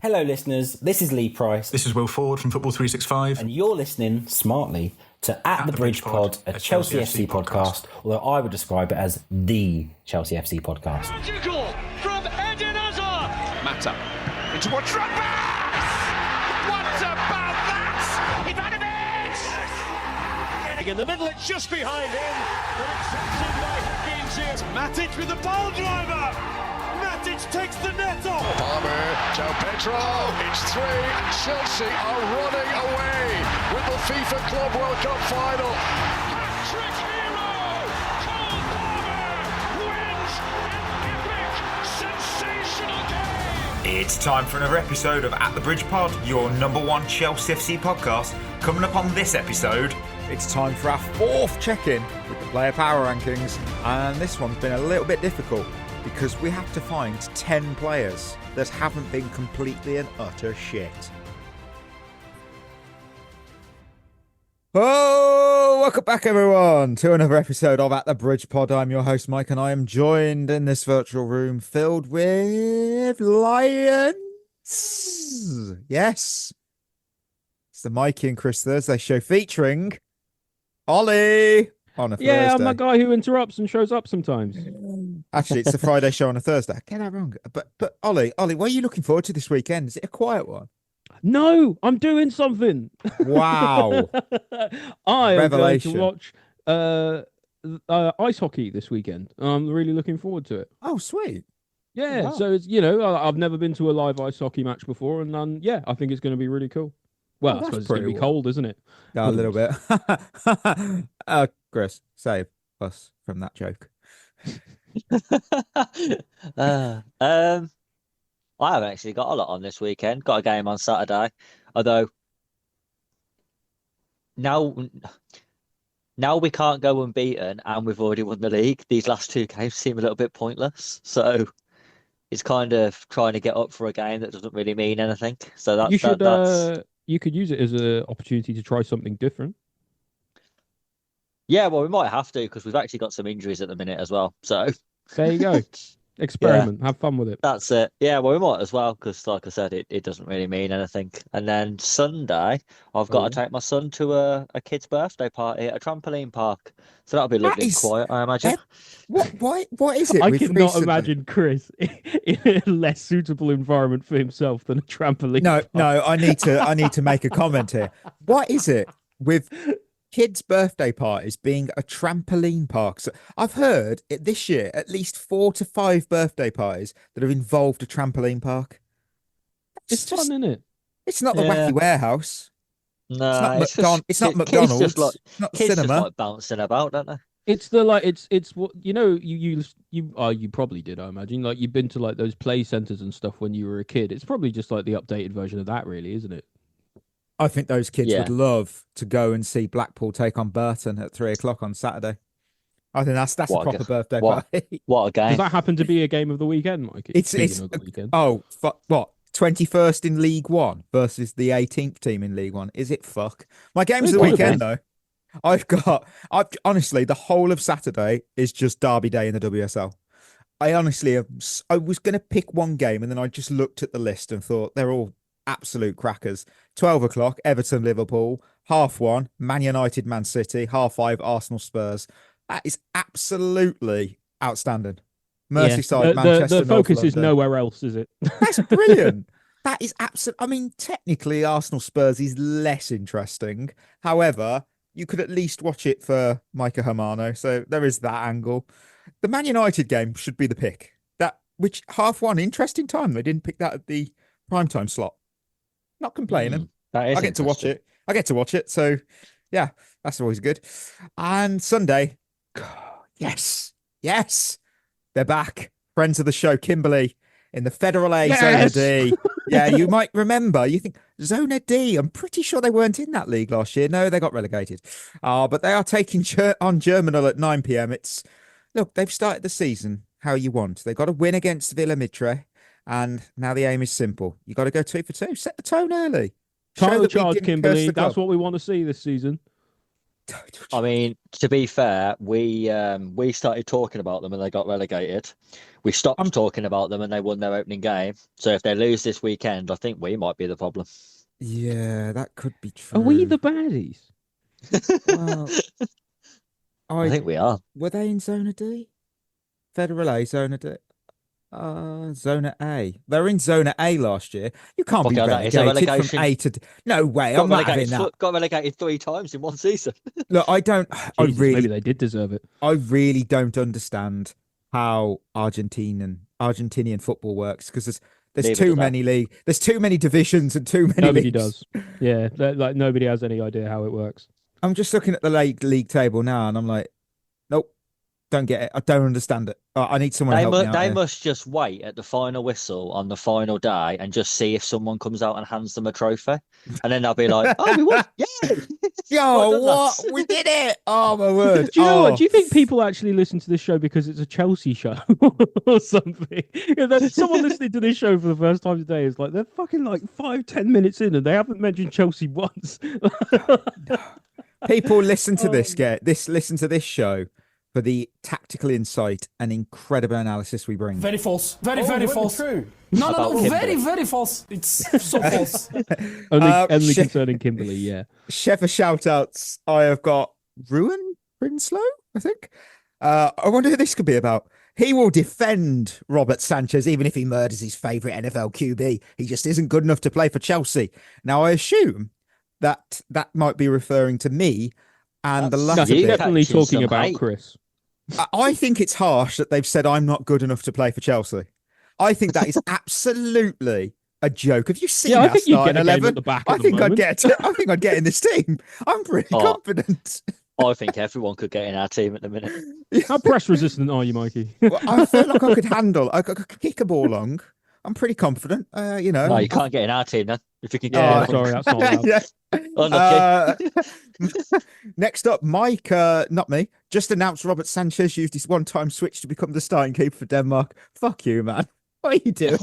Hello, listeners. This is Lee Price. This is Will Ford from Football 365. And you're listening smartly to At the Bridge Pod, a Chelsea FC podcast, although I would describe it as the Chelsea FC podcast. Magical from Eden Hazard. Mata into a trap. What about that? In the middle, it's just behind him, but it's taken by Higgins. Matic with the ball driver. Matic takes the net off. Palmer, Joao Pedro, it's three, and Chelsea are running away with the FIFA Club World Cup final. Hat-trick hero, Cole Palmer wins an epic, sensational game. It's time for another episode of At the Bridge Pod, your number one Chelsea FC podcast. Coming up on this episode, it's time for our fourth check-in with the player power rankings, and this one's been a little bit difficult because we have to find 10 players that haven't been completely and utter shit. Oh, welcome back everyone to another episode of At the Bridge Pod. I'm your host Mike, and I am joined in this virtual room filled with lions. Yes, it's the Mikey and Chris Thursday show featuring Ollie on a Thursday. Yeah, I'm a guy who interrupts and shows up sometimes. Actually, it's the Friday show on a Thursday. I get that wrong. But Ollie, what are you looking forward to this weekend? Is it a quiet one? No, I'm doing something. Wow. I am going Revelation. to watch ice hockey this weekend. I'm really looking forward to it. Oh, sweet. Yeah, Wow. so it's, I've never been to a live ice hockey match before, and I think it's going to be really cool. Well, I that's suppose it's going to be pretty cold, isn't it? A little bit. Chris, save us from that joke. I haven't actually got a lot on this weekend. Got a game on Saturday, although now we can't go unbeaten, and we've already won the league. These last two games seem a little bit pointless, so it's kind of trying to get up for a game that doesn't really mean anything. So that's you could use it as an opportunity to try something different. yeah. Well, we might have to because we've actually got some injuries at the minute as well. So There you go. Experiment. Have fun with it. that's it. Yeah, well, we might as well because, like I said, it doesn't really mean anything. And then Sunday, I've got to take my son to a kid's birthday party at a trampoline park. So that'll be lovely and is- quiet, I imagine. What is it? I with cannot recently- imagine Chris in a less suitable environment for himself than a trampoline. No, I need to make a comment here. What is it with kids' birthday parties being a trampoline park? So I've heard this year at least 4 to 5 birthday parties that have involved a trampoline park. It's fun, isn't it? It's not the Yeah. Wacky Warehouse. No, It's not kids McDonald's. just like It's not kids just cinema. like bouncing about, don't they? It's it's what you probably did, I imagine. Like you've been to like those play centers and stuff when you were a kid. It's probably just like the updated version of that, really, isn't it? I think those kids Yeah. would love to go and see Blackpool take on Burton at 3 o'clock on Saturday. I think that's a What a proper g- birthday what- party. What a Does game! that happen to be a game of the weekend, Mikey? It's Speaking of the weekend. what 21st in League One versus the 18th team in League One. Is it fuck? My games of the It could weekend be. though. I've honestly the whole of Saturday is just Derby Day in the WSL. I was going to pick one game and then I just looked at the list and thought they're all absolute crackers. 12 o'clock, Everton, Liverpool. 1:30, Man United, Man City. 5:30, Arsenal, Spurs. That is absolutely outstanding. Merseyside, Manchester. The focus North is London. nowhere else, is it? That's brilliant. That is absolute. I mean, technically, Arsenal Spurs is less interesting. However, you could at least watch it for Micah Hermano. So there is that angle. The Man United game should be the pick. Which 1:30, interesting time. They didn't pick that at the primetime slot. Not complaining. That is I get to watch interesting. it. So yeah, that's always good. And Sunday, yes, they're back. Friends of the show, Kimberley in the Federal A Yes! Zona D. Yeah, you might remember. You think Zona D. I'm pretty sure they weren't in that league last year. No, they got relegated. But they are taking on Germinal at 9 p.m. Look, they've started the season how you want. They've got to win against Villa Mitre. And now the aim is simple. You got to go 2 for 2. Set the tone early. Show Title that we charge, didn't curse Kimberley. the That's club. what we want to see this season. I mean, to be fair, we started talking about them and they got relegated. We stopped talking about them and they won their opening game. So if they lose this weekend, I think we might be the problem. Yeah, that could be true. Are we the baddies? Well, I think we are. Were they in Zona D? Federal A, Zona D? Zona A. They were in Zona A last year. You can't be relegated from A to D. No way. I'm not having that. Got relegated 3 times in one season. Look, I don't. Jesus, maybe they did deserve it. I really don't understand how Argentinian football works because there's too many divisions and too many. Nobody leagues. does. Yeah, like nobody has any idea how it works. I'm just looking at the league table now, and I'm like, nope, don't get it. I don't understand it. I need someone to help me out They here. must just wait at the final whistle on the final day and just see if someone comes out and hands them a trophy, and then they'll be like, "Oh, we won! Yeah, Yo, what? We did it! Oh my word! Do you know what? Do you think people actually listen to this show because it's a Chelsea show or something? Someone listening to this show for the first time today is like, they're fucking like 5-10 minutes in and they haven't mentioned Chelsea once. People listen to listen to this show for the tactical insight and incredible analysis we bring. Very false. Very false. True. No. Very false. It's so false. Only concerning Kimberly, yeah. Shevva shoutouts. I have got Ruin Prinslow, I think. I wonder who this could be about. He will defend Robert Sanchez even if he murders his favourite NFL QB. He just isn't good enough to play for Chelsea. Now, I assume that might be referring to me and the latter bit. Definitely talking about Chris. I think it's harsh that they've said I'm not good enough to play for Chelsea. I think that is absolutely a joke. Have you seen that starting 11? I think I'd get in this team. I'm pretty confident. I think everyone could get in our team at the minute. How press resistant are you, Mikey? Well, I feel like I could handle. I could kick a ball long. I'm pretty confident. No, you can't get in our team then. If you can get in. Sorry, that's not allowed. Next up, Mike, not me, just announced Robert Sanchez used his one-time switch to become the starting keeper for Denmark. Fuck you, man. What are you doing?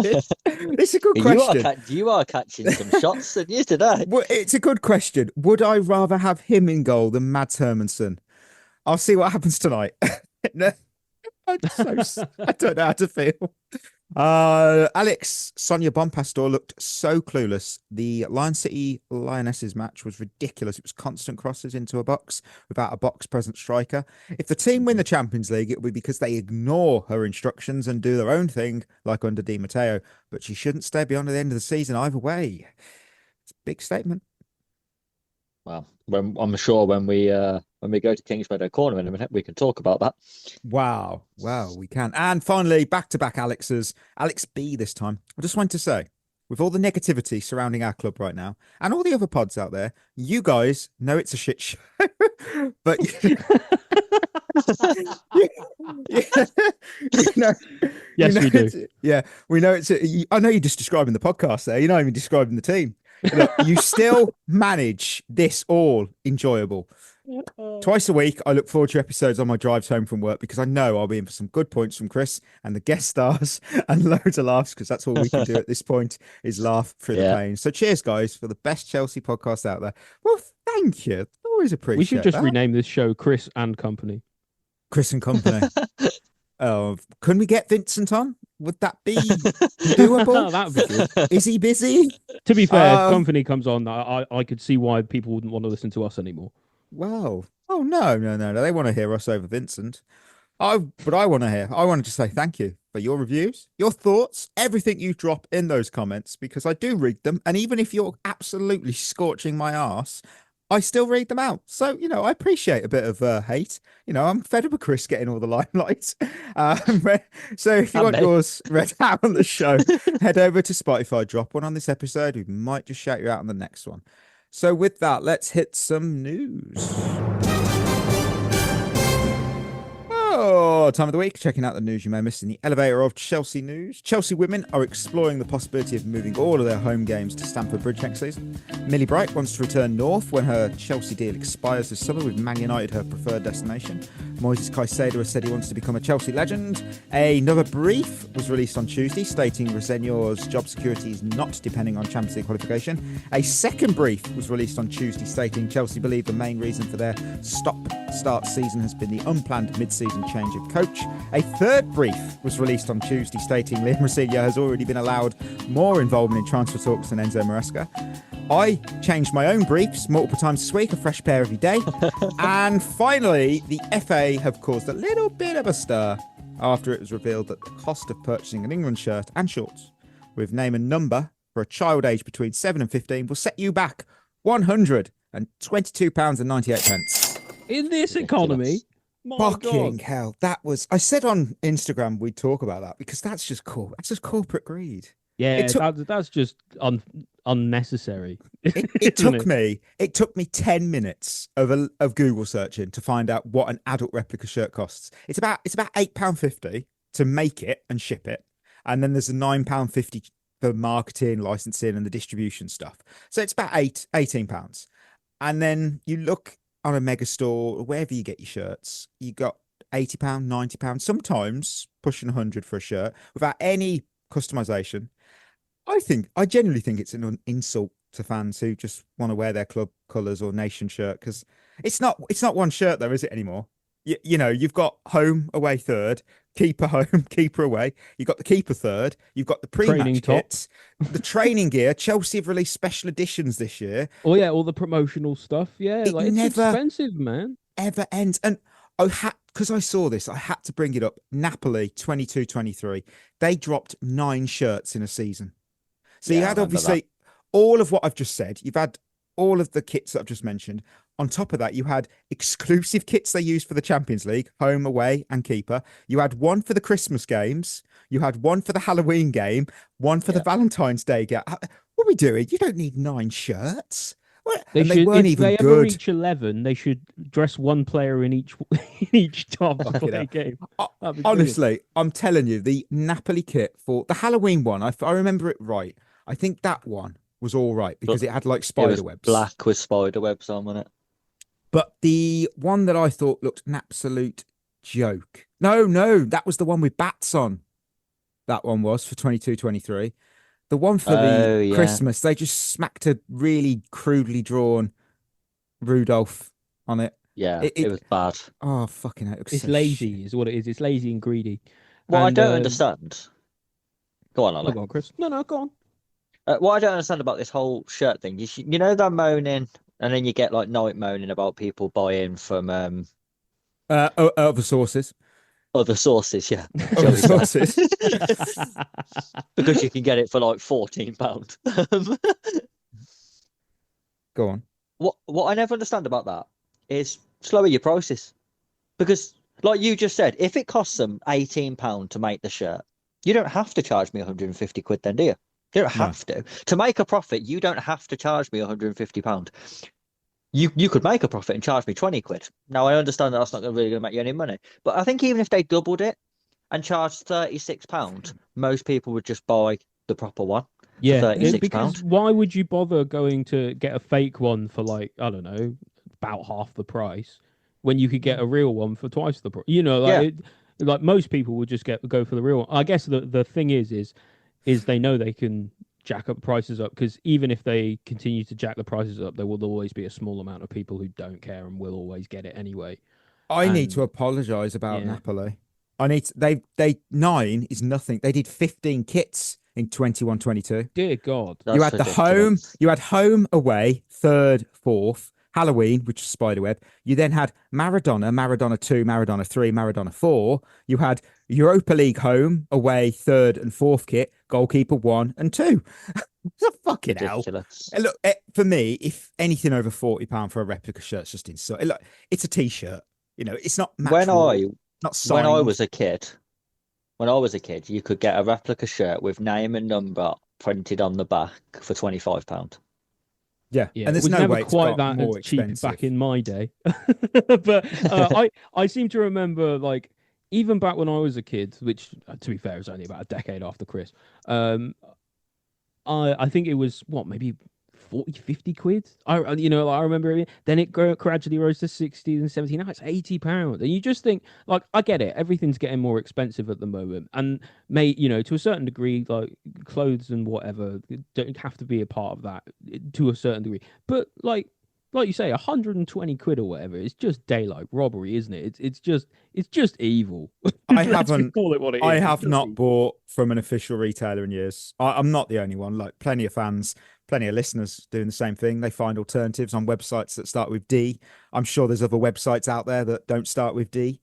It's a good question. You are catching some shots in you today. Well, it's a good question. Would I rather have him in goal than Mads Hermansen? I'll see what happens tonight. I don't know how to feel. Alex, Sonia Bonpastor looked so clueless. The Lion City Lionesses match was ridiculous. It was constant crosses into a box without a box present striker. If the team win the Champions League, it will be because they ignore her instructions and do their own thing, like under Di Matteo. But she shouldn't stay beyond the end of the season either way. It's a big statement. Well, I'm sure when we go to Kingsmeadow Corner in a minute, we can talk about that. Wow, we can. And finally, back-to-back Alex's. Alex B this time. I just want to say, with all the negativity surrounding our club right now, and all the other pods out there, you guys know it's a shit show. But yes, we do. Yeah, we know it's. I know you're just describing the podcast there. You're not even describing the team. Look, you still manage this all enjoyable. Twice a week, I look forward to episodes on my drives home from work because I know I'll be in for some good points from Chris and the guest stars and loads of laughs because that's all we can do at this point is laugh through the pain. So cheers, guys, for the best Chelsea podcast out there. Well, thank you. Always appreciate it. We should just rename this show Chris and Company. Chris and Company. Can we get Vincent on? Would that be doable? That would be good. Is he busy? To be fair, if Company comes on, I could see why people wouldn't want to listen to us anymore. Well, oh no. They want to hear us over Vincent. But I want to just say thank you for your reviews, your thoughts, everything you drop in those comments, because I do read them. And even if you're absolutely scorching my arse, I still read them out. So, I appreciate a bit of hate. I'm fed up with Chris getting all the limelight. So if you want yours read out on the show, head over to Spotify, drop one on this episode. We might just shout you out on the next one. So with that, let's hit some news. Oh, time of the week, checking out the news you may miss in the elevator of Chelsea news. Chelsea women are exploring the possibility of moving all of their home games to Stamford Bridge next season. Millie Bright wants to return north when her Chelsea deal expires this summer, with Man United her preferred destination. Moises Caicedo has said he wants to become a Chelsea legend. Another brief was released on Tuesday stating Rosenio's job security is not depending on Champions League qualification. A second brief was released on Tuesday stating Chelsea believe the main reason for their stop-start season has been the unplanned mid-season change of coach. A third brief was released on Tuesday stating Liam Rosenio has already been allowed more involvement in transfer talks than Enzo Maresca. I changed my own briefs multiple times this week, a fresh pair every day. And finally, the FA have caused a little bit of a stir after it was revealed that the cost of purchasing an England shirt and shorts with name and number for a child aged between 7 and 15 will set you back £122.98. In this economy, my Fucking God. hell. That was, I said on Instagram we'd talk about that because that's just cool. That's just corporate greed. Yeah, that's just unnecessary. It took me 10 minutes of Google searching to find out what an adult replica shirt costs. It's about £8.50 to make it and ship it, and then there's a £9.50 for marketing, licensing, and the distribution stuff. So it's about £18. And then you look on a mega store or wherever you get your shirts, you got £80, £90, sometimes pushing 100 for a shirt without any customization. I genuinely think it's an insult to fans who just want to wear their club colours or nation shirt, because it's not one shirt though, is it anymore? You know, you've got home, away third, keeper home, keeper away. You've got the keeper third. You've got the pre-match kits, the training gear. Chelsea have released special editions this year. Oh yeah, all the promotional stuff. Yeah, It it's never expensive, man. Ever ends. And because I saw this, I had to bring it up. Napoli 22-23. They dropped 9 shirts in a season. So you had obviously all of what I've just said. You've had all of the kits that I've just mentioned. On top of that, you had exclusive kits they used for the Champions League, home, away, and keeper. You had one for the Christmas games. You had one for the Halloween game, one for the Valentine's Day game. What are we doing? You don't need 9 shirts. They weren't if even they good. ever reach 11, they should dress one player in each top for their game. Honestly, I'm telling you, the Napoli kit for the Halloween one, if I remember it right, I think that one was all right because it had like spider webs. Black with spider webs on, wasn't it? But the one that I thought looked an absolute joke. No, that was the one with bats on. That one was for 22-23. The one for the Christmas, they just smacked a really crudely drawn Rudolph on it. Yeah, it was bad. Oh, fucking hell. It's lazy, is what it is. It's lazy and greedy. What I don't understand. Go on, Ollie. Go on, Chris. No, go on. What I don't understand about this whole shirt thing, you know, they're moaning, and then you get like night moaning about people buying from other sources. Other sources, yeah. Other sources. Because you can get it for like £14. Go on. What I never understand about that is slower your prices. Because like you just said, if it costs them £18 to make the shirt, you don't have to charge me 150 quid then, do you? You don't have to. To make a profit, you don't have to charge me £150. You could make a profit and charge me 20 quid. Now, I understand that's not really going to make you any money. But I think even if they doubled it and charged £36, most people would just buy the proper one. Yeah, for £36. because why would you bother going to get a fake one for like, I don't know, about half the price when you could get a real one for twice the price? You know, like most people would just go for the real one. I guess the thing is they know they can jack up prices up, because even if they continue to jack the prices up, there will always be a small amount of people who don't care and will always get it anyway. I need to apologise about Napoli. They 9 is nothing. They did 15 kits in 21-22. Dear God. You had the home, away, third, fourth, Halloween, which is Spiderweb. You then had Maradona 2, Maradona 3, Maradona 4. You had Europa League home, away, third and fourth kit, goalkeeper 1 and 2. It's fucking hell. Look, for me, if anything over £40 for a replica shirt, it's just insult. Look, it's a t-shirt. You know, it's not when I was a kid, you could get a replica shirt with name and number printed on the back for £25. Yeah, and there's it was no never way it's quite got that more cheap expensive. back in my day. But I seem to remember like even back when I was a kid, which to be fair is only about a decade after Chris, I think it was maybe 40, 50 quid. I remember it. Then it gradually rose to 60 and 70. Now it's £80. And you just think, like, I get it. Everything's getting more expensive at the moment. And to a certain degree, like clothes and whatever don't have to be a part of that to a certain degree. But like you say, 120 quid or whatever, it's just daylight robbery, isn't it? It's just evil. I haven't call it what it is. I have not bought from an official retailer in years. I'm not the only one. Like plenty of fans, plenty of listeners doing the same thing. They find alternatives on websites that start with D. I'm sure there's other websites out there that don't start with D.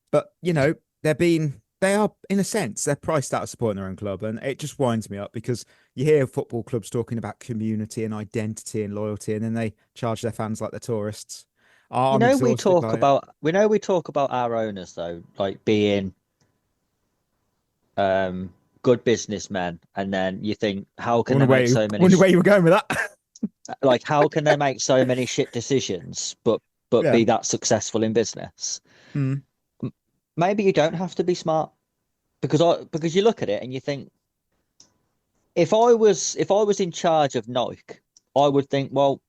But they are, in a sense, they're priced out of supporting their own club. And it just winds me up because you hear football clubs talking about community and identity and loyalty, and then they charge their fans like they're tourists. We talk about our owners though, like being good businessmen, and then you think, how can they make so many? Wonder where you were going with that. Like, how can they make so many shit decisions, but be that successful in business? Mm. Maybe you don't have to be smart, because you look at it and you think, if I was in charge of Nike, I would think, well,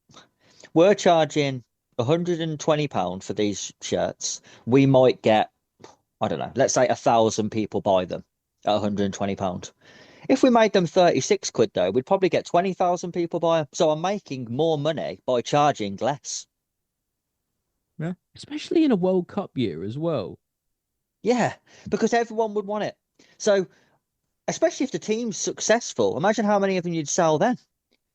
we're charging £120 for these shirts. We might get, I don't know, let's say 1,000 people buy them at £120. If we made them 36 quid though, we'd probably get 20,000 people buy them. So I'm making more money by charging less. Yeah, especially in a World Cup year as well. Yeah, because everyone would want it. So, especially if the team's successful, imagine how many of them you'd sell then.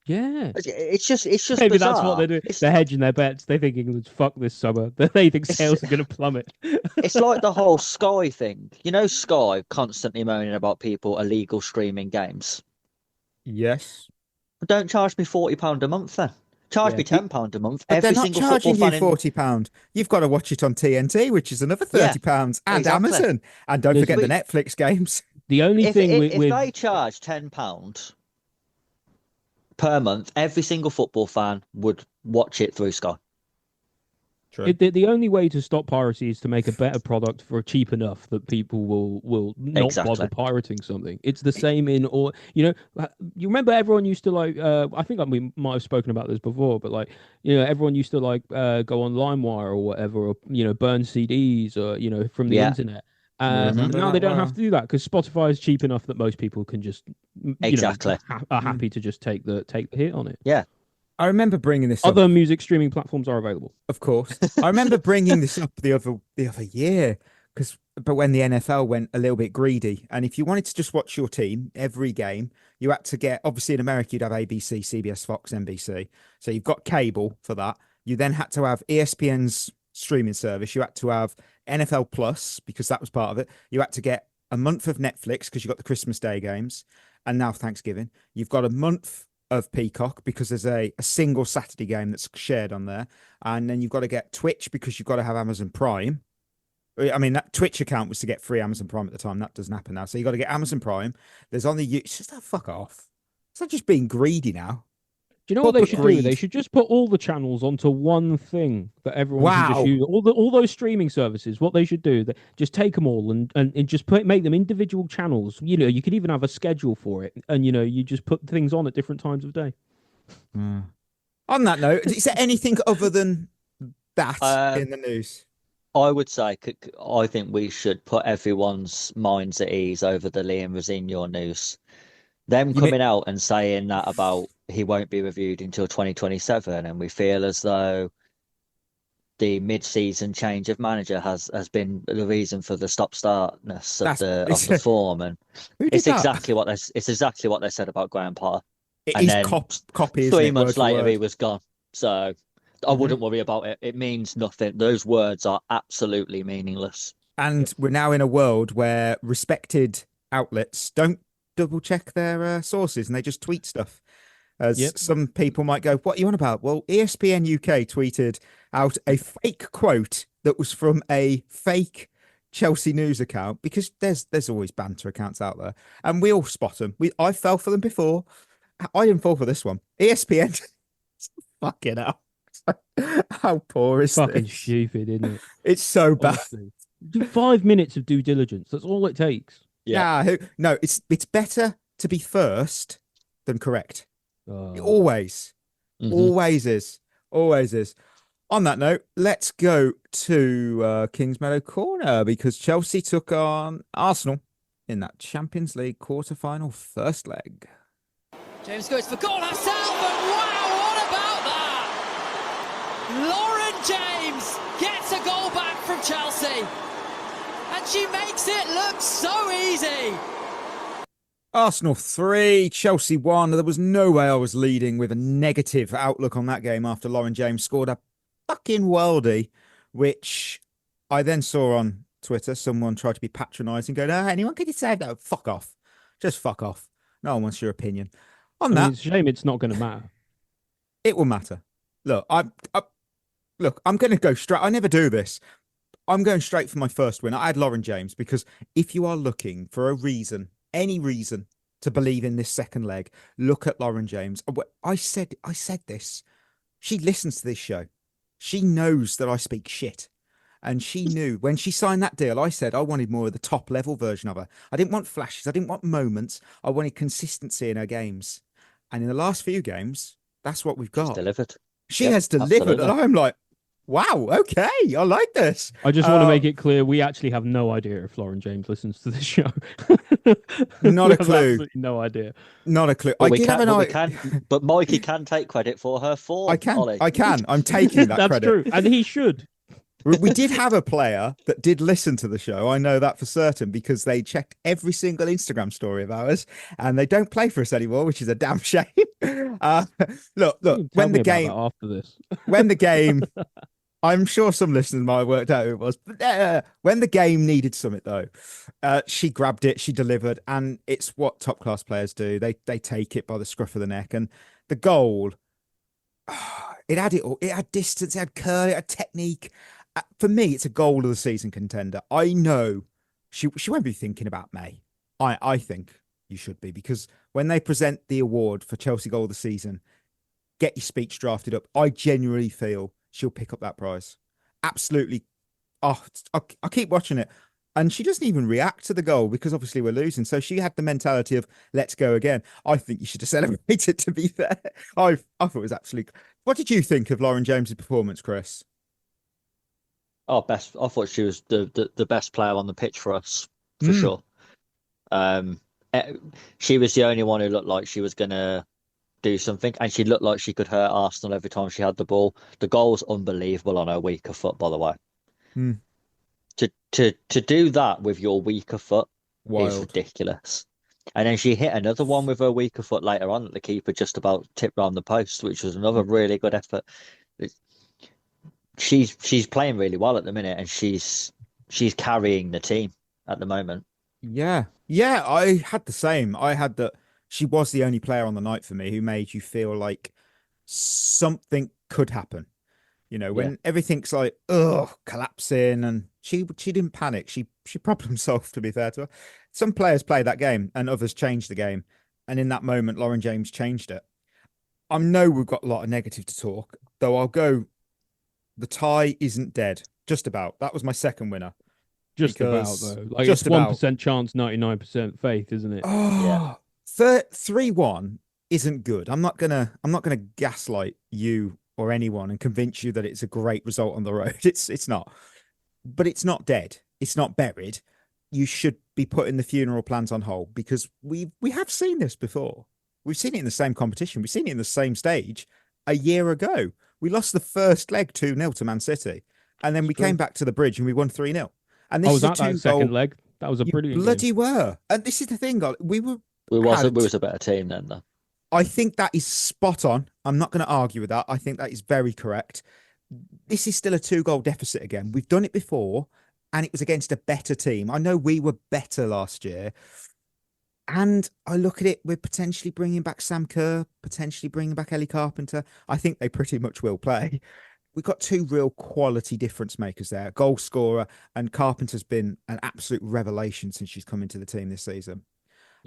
Yeah, it's just maybe bizarre. That's what they're doing. They're hedging their bets. They think England's fucked this summer. They think sales are going to plummet. It's like the whole Sky thing. Sky constantly moaning about people illegal streaming games. Yes. Don't charge me £40 a month then. Charge me £10 a month. But Every they're not single charging you football £40. You've got to watch it on TNT, which is another £30, and exactly. Amazon, and don't forget the Netflix games. The only thing if they charge £10 per month, every single football fan would watch it through Sky. The only way to stop piracy is to make a better product for cheap enough that people will not bother pirating something. It's the same in all. You remember everyone used to like. I think we might have spoken about this before, but like everyone used to like go on LimeWire or whatever, or burn CDs or from the internet. Now they don't have to do that because Spotify is cheap enough that most people can just are happy to just take the hit on it. Yeah. I remember bringing this Other up. music streaming platforms are available. Of course. I remember bringing this up the other year but when the NFL went a little bit greedy, and if you wanted to just watch your team every game, you had to get, obviously in America, you'd have ABC, CBS, Fox, NBC. So you've got cable for that. You then had to have ESPN's streaming service. You had to have NFL Plus because that was part of it. You had to get a month of Netflix because you got the Christmas Day games, and now Thanksgiving. You've got a month of Peacock because there's a single Saturday game that's shared on there, and then you've got to get Twitch because you've got to have Amazon Prime. I mean, that Twitch account was to get free Amazon Prime at the time. That doesn't happen now. So you got to get Amazon Prime. There's on the it's just fuck off. It's not just being greedy now. Do you know what they should do? They should just put all the channels onto one thing that everyone can just use. All those streaming services. What they should do, they just take them all and just make them individual channels. You could even have a schedule for it, and you just put things on at different times of day. On that note, is there anything other than that in the news? I would say, I think we should put everyone's minds at ease over the Liam Rosenior news. Them coming out and saying that about he won't be reviewed until 2027, and we feel as though the mid-season change of manager has been the reason for the stop-startness of the form, and it's exactly what they said about Graham Potter. And then copy. 3 months later, he was gone. So I wouldn't worry about it. It means nothing. Those words are absolutely meaningless. And we're now in a world where respected outlets don't double check their sources and they just tweet stuff. Some people might go, what are you on about? Well, ESPN UK tweeted out a fake quote that was from a fake Chelsea news account, because there's always banter accounts out there and we all spot them. I fell for them before. I didn't fall for this one. ESPN. Fucking hell. How poor is fucking this? stupid, isn't it? It's so bad. Honestly. Do 5 minutes of due diligence. That's all it takes. Yeah. No, it's better to be first than correct. It always is. Always is. On that note, let's go to Kingsmeadow Corner because Chelsea took on Arsenal in that Champions League quarter-final first leg. James goes for goal herself, and wow, what about that? Lauren James gets a goal back from Chelsea, and she makes it look so easy. Arsenal 3, Chelsea 1. There was no way I was leading with a negative outlook on that game after Lauren James scored a fucking worldie, which I then saw on Twitter. Someone tried to be patronising, going, "Oh, anyone could you say that? Fuck off. Just fuck off. No one wants your opinion." On that, it's a shame it's not going to matter. It will matter. Look, I'm going to go straight. I never do this. I'm going straight for my first win. I had Lauren James because if you are looking for a reason, any reason to believe in this second leg, look at Lauren James. I said this. She listens to this show. She knows that I speak shit. And she knew when she signed that deal, I said I wanted more of the top level version of her. I didn't want flashes. I didn't want moments. I wanted consistency in her games. And in the last few games, that's what we've got. She's delivered. She has delivered. Absolutely. And I'm like, wow, okay, I like this. I just want to make it clear we actually have no idea if Lauren James listens to this show. Not a clue. Absolutely no idea. Not a clue. But but Mikey can take credit for her for I can. Ollie. I can. I'm taking that That's credit. true. And he should. We did have a player that did listen to the show. I know that for certain because they checked every single Instagram story of ours and they don't play for us anymore, which is a damn shame. Look, when the game after this, when the game, I'm sure some listeners might have worked out who it was, but when the game needed something though, she grabbed it, she delivered, and it's what top class players do. They take it by the scruff of the neck, and the goal, it had it all. It had distance, it had curl, it had technique. For me, it's a goal of the season contender. I know she won't be thinking about May. I think you should be, because when they present the award for Chelsea goal of the season, get your speech drafted up. I genuinely feel she'll pick up that prize. Absolutely. Oh, I keep watching it. And she doesn't even react to the goal because obviously we're losing. So she had the mentality of, let's go again. I think you should have celebrated, to be fair. I thought it was absolutely... What did you think of Lauren James's performance, Chris? Oh, best. I thought she was the best player on the pitch for us, for sure. She was the only one who looked like she was going to do something, and she looked like she could hurt Arsenal every time she had the ball. The goal was unbelievable on her weaker foot, by the way. To do that with your weaker foot is ridiculous. And then she hit another one with her weaker foot later on that the keeper just about tipped round the post, which was another really good effort. She's playing really well at the minute, and she's carrying the team at the moment. Yeah, I had the same. I had that she was the only player on the night for me who made you feel like something could happen. You know, when everything's like, collapsing, and she didn't panic. She problem solved, to be fair to her. Some players play that game and others change the game. And in that moment, Lauren James changed it. I know we've got a lot of negative to talk, though I'll go, the tie isn't dead. Just about. That was my second winner. Just about, though. Like, just it's 1% chance, 99% faith, isn't it? Oh, 3-1 isn't good. I'm not gonna gaslight you or anyone and convince you that it's a great result on the road. It's not. But it's not dead. It's not buried. You should be putting the funeral plans on hold, because we have seen this before. We've seen it in the same competition. We've seen it in the same stage a year ago. We lost the first leg 2-0 to Man City, and then we came back to the Bridge and we won 3-0. And this was is that second leg. That was a brilliant bloody game. were. And this is the thing, we was a better team then, though. I think that is spot on. I'm not going to argue with that. I think that is very correct. This is still a 2-goal deficit again. We've done it before, and it was against a better team. I know we were better last year. And I look at it, we're potentially bringing back Sam Kerr, potentially bringing back Ellie Carpenter. I think they pretty much will play. We've got two real quality difference makers there, goal scorer, and Carpenter's been an absolute revelation since she's come into the team this season.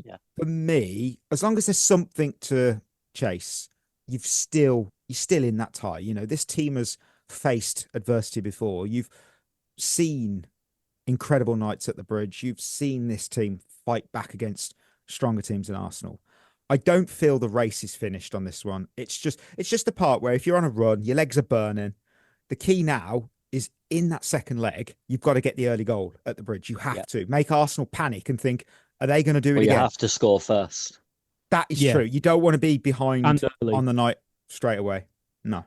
Yeah. For me, as long as there's something to chase, you're still in that tie. You know, this team has faced adversity before. You've seen incredible nights at the Bridge. You've seen this team fight back against stronger teams than Arsenal. I don't feel the race is finished on this one. It's just the part where if you're on a run, your legs are burning. The key now is in that second leg, you've got to get the early goal at the Bridge. You have to make Arsenal panic and think, are they going to do it again? You have to score first. That is true. You don't want to be behind on the night straight away. No.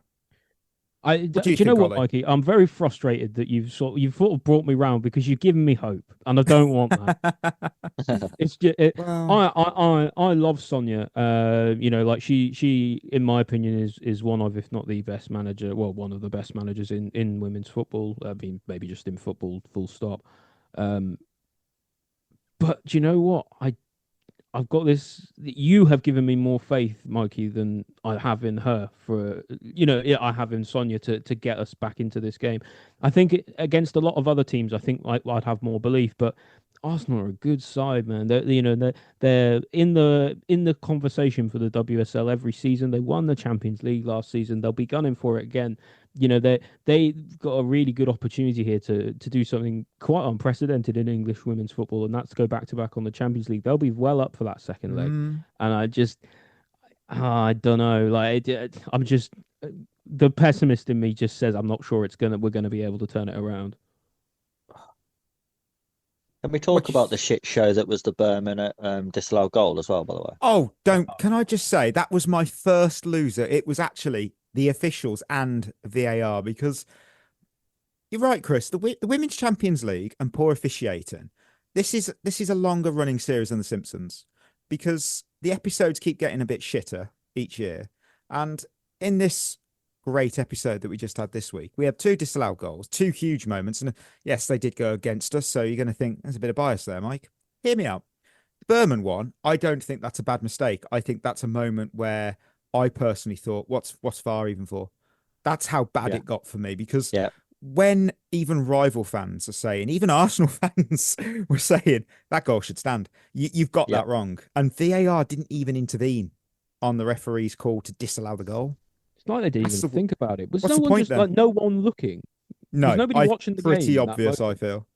Do you know what, Mikey? I'm very frustrated that you've sort of brought me round because you've given me hope, and I don't want that. It's just, I love Sonia. Like she in my opinion is one of, if not the best manager, well, one of the best managers in women's football. I mean, maybe just in football, full stop. But do you know what? I've got this. You have given me more faith, Mikey, than I have in her. I have in Sonia to get us back into this game. I think against a lot of other teams, I think I'd have more belief. But Arsenal are a good side, man. They're in the conversation for the WSL every season. They won the Champions League last season. They'll be gunning for it again. They've got a really good opportunity here to do something quite unprecedented in English women's football, and that's go back to back on the Champions League. They'll be well up for that second leg, and I don't know. I'm just the pessimist in me just says I'm not sure we're gonna be able to turn it around. Can we talk about the shit show that was the Berman disallowed goal as well, by the way? Oh, can I just say that was my first loser? It was actually the officials and VAR, because you're right, Chris. The Women's Champions League and poor officiating. This is a longer running series than The Simpsons, because the episodes keep getting a bit shitter each year. And in this great episode that we just had this week, we had 2 disallowed goals, 2 huge moments, and yes, they did go against us. So you're going to think there's a bit of bias there, Mike. Hear me out. The Berman one, I don't think that's a bad mistake. I think that's a moment where I personally thought, what's VAR even for? That's how bad it got for me, because when even rival fans are saying, even Arsenal fans were saying that goal should stand, you've got that wrong. And VAR didn't even intervene on the referee's call to disallow the goal. It's like they didn't even think about it. Was what's no the one point just then? like no one looking? No, was nobody watching the pretty game. Obvious, I feel.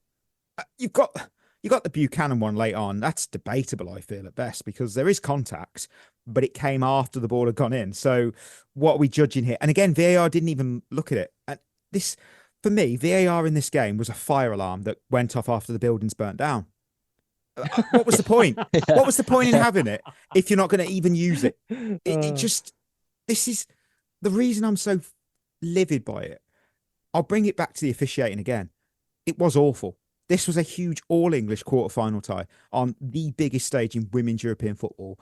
You got the Buchanan one late on. That's debatable, I feel, at best, because there is contact, but it came after the ball had gone in. So what are we judging here? And again, VAR didn't even look at it. And this, for me, VAR in this game was a fire alarm that went off after the building's burnt down. What was the point? What was the point in having it if you're not going to even use it? This is the reason I'm so livid by it. I'll bring it back to the officiating again. It was awful. This was a huge all-English quarter-final tie on the biggest stage in women's European football.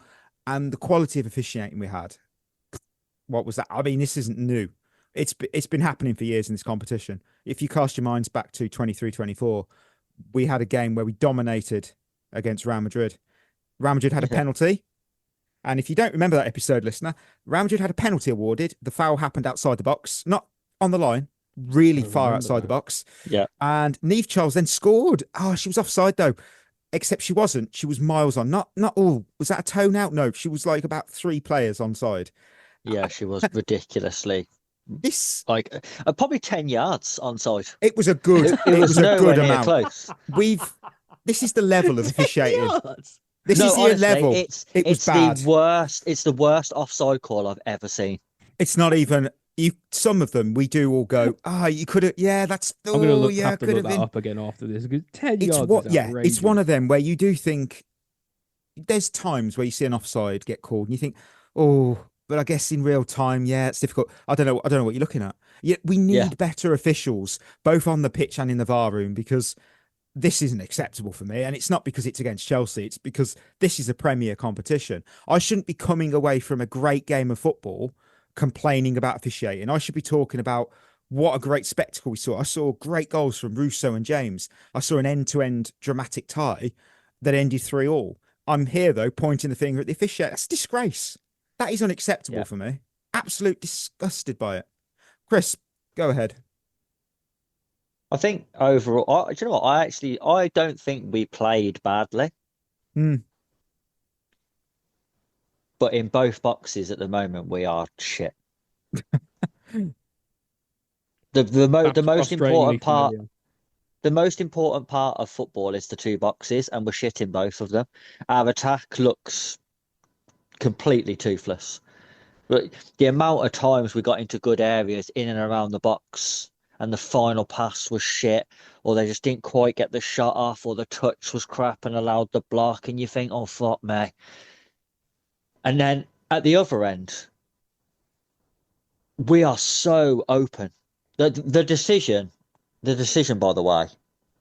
And the quality of officiating we had, what was that? I mean, this isn't new. It's been happening for years in this competition. If you cast your minds back to 23-24, we had a game where we dominated against Real Madrid. Real Madrid had a penalty. And if you don't remember that episode, listener, Real Madrid had a penalty awarded. The foul happened outside the box, not on the line, really far outside the box. Yeah. And Niamh Charles then scored. Oh, she was offside though. Except she wasn't. She was miles on. Not all. Was that a tone out? No, she was like about 3 players onside. Yeah, she was ridiculously. This probably 10 yards onside. It was a good. It was a good amount. Close. This is the level of officiating. This is the level. It was bad. It's the worst offside call I've ever seen. It's not even. Some of them we do all go. You could have. Yeah, that's. I'm going to have to look that up again after this. 10 yards. It's one of them where you do think. There's times where you see an offside get called, and you think, but I guess in real time, it's difficult. I don't know what you're looking at. We need better officials, both on the pitch and in the VAR room, because this isn't acceptable for me. And it's not because it's against Chelsea. It's because this is a Premier competition. I shouldn't be coming away from a great game of football complaining about officiating. I should be talking about what a great spectacle we saw. I saw great goals from Russo and James. I saw an end-to-end dramatic tie that ended 3-3. I'm here, though, pointing the finger at the officiator. That's a disgrace. That is unacceptable for me. Absolute disgusted by it. Chris, go ahead. I think overall, do you know what? I don't think we played badly. But in both boxes at the moment, we are shit. The most important part. the most important part of football is the two boxes, and we're shit in both of them. Our attack looks completely toothless. But the amount of times we got into good areas in and around the box, and the final pass was shit, or they just didn't quite get the shot off, or the touch was crap and allowed the block, and you think, oh, fuck me. And then at the other end, we are so open. The decision, by the way,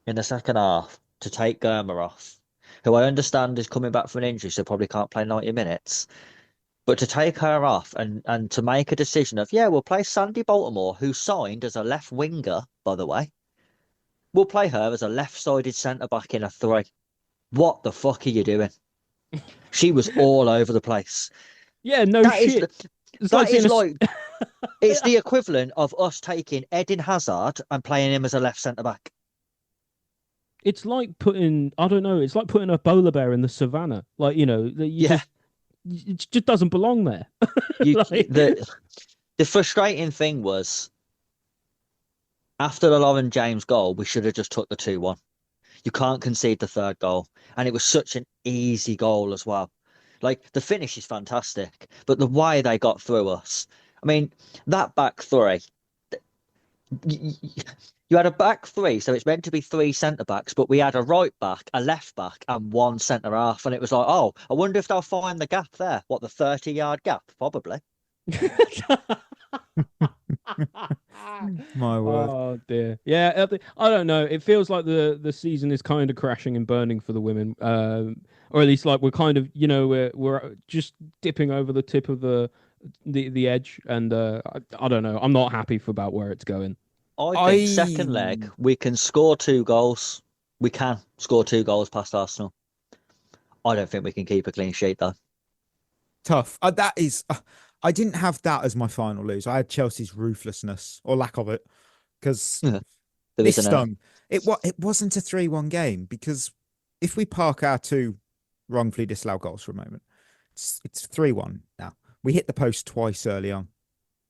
in the second half to take Germer off, who I understand is coming back from an injury, so probably can't play 90 minutes. But to take her off and to make a decision of, yeah, we'll play Sandy Baltimore, who signed as a left winger, by the way. We'll play her as a left-sided centre-back in a 3. What the fuck are you doing? She was all over the place. Yeah, no shit. It's the equivalent of us taking Eden Hazard and playing him as a left centre-back. It's like putting, I don't know, it's like putting a polar bear in the savannah. Like, you know, it just doesn't belong there. The frustrating thing was, after the Lauren James goal, we should have just took the 2-1. You can't concede the third goal. And it was such an easy goal as well. Like, the finish is fantastic, but the way they got through us. I mean, that back 3, you had a back 3, so it's meant to be 3 centre-backs, but we had a right back, a left back, and 1 centre-half, and it was like, oh, I wonder if they'll find the gap there. What, the 30-yard gap? Probably. My word. Oh dear. Yeah, I don't know. It feels like the season is kind of crashing and burning for the women, or at least like we're kind of, you know, we're just dipping over the tip of the edge, and I don't know. I'm not happy about where it's going. I think second leg we can score 2 goals. We can score 2 goals past Arsenal. I don't think we can keep a clean sheet though. Tough. That is. I didn't have that as my final lose. I had Chelsea's ruthlessness or lack of it, because this stung. It wasn't a 3-1 game, because if we park our 2 wrongfully disallowed goals for a moment, it's 3-1 now. We hit the post twice early on.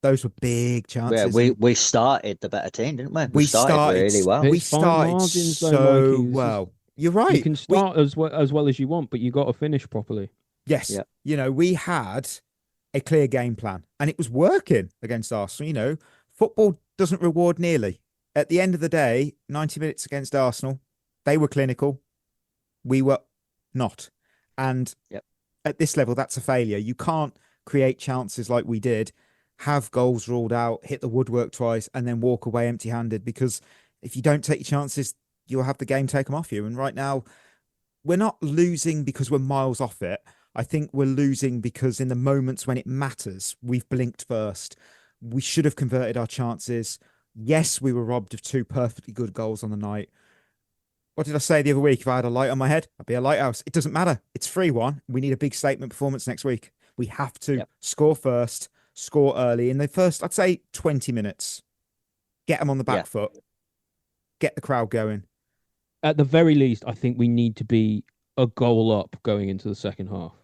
Those were big chances. Yeah, we started the better team, didn't we? We started really well. We started so well. You're right. You can start as well as you want, but you got to finish properly. Yes. Yeah. You know, we had a clear game plan, and it was working against Arsenal. You know, football doesn't reward nearly. At the end of the day, 90 minutes against Arsenal, they were clinical. We were not. And at this level, that's a failure. You can't create chances like we did, have goals ruled out, hit the woodwork twice, and then walk away empty-handed, because if you don't take your chances, you'll have the game taken off you. And right now, we're not losing because we're miles off it. I think we're losing because in the moments when it matters, we've blinked first. We should have converted our chances. Yes, we were robbed of 2 perfectly good goals on the night. What did I say the other week? If I had a light on my head, I'd be a lighthouse. It doesn't matter. It's 3-1. We need a big statement performance next week. We have to score first, score early in the first, I'd say, 20 minutes. Get them on the back foot. Get the crowd going. At the very least, I think we need to be a goal up going into the second half.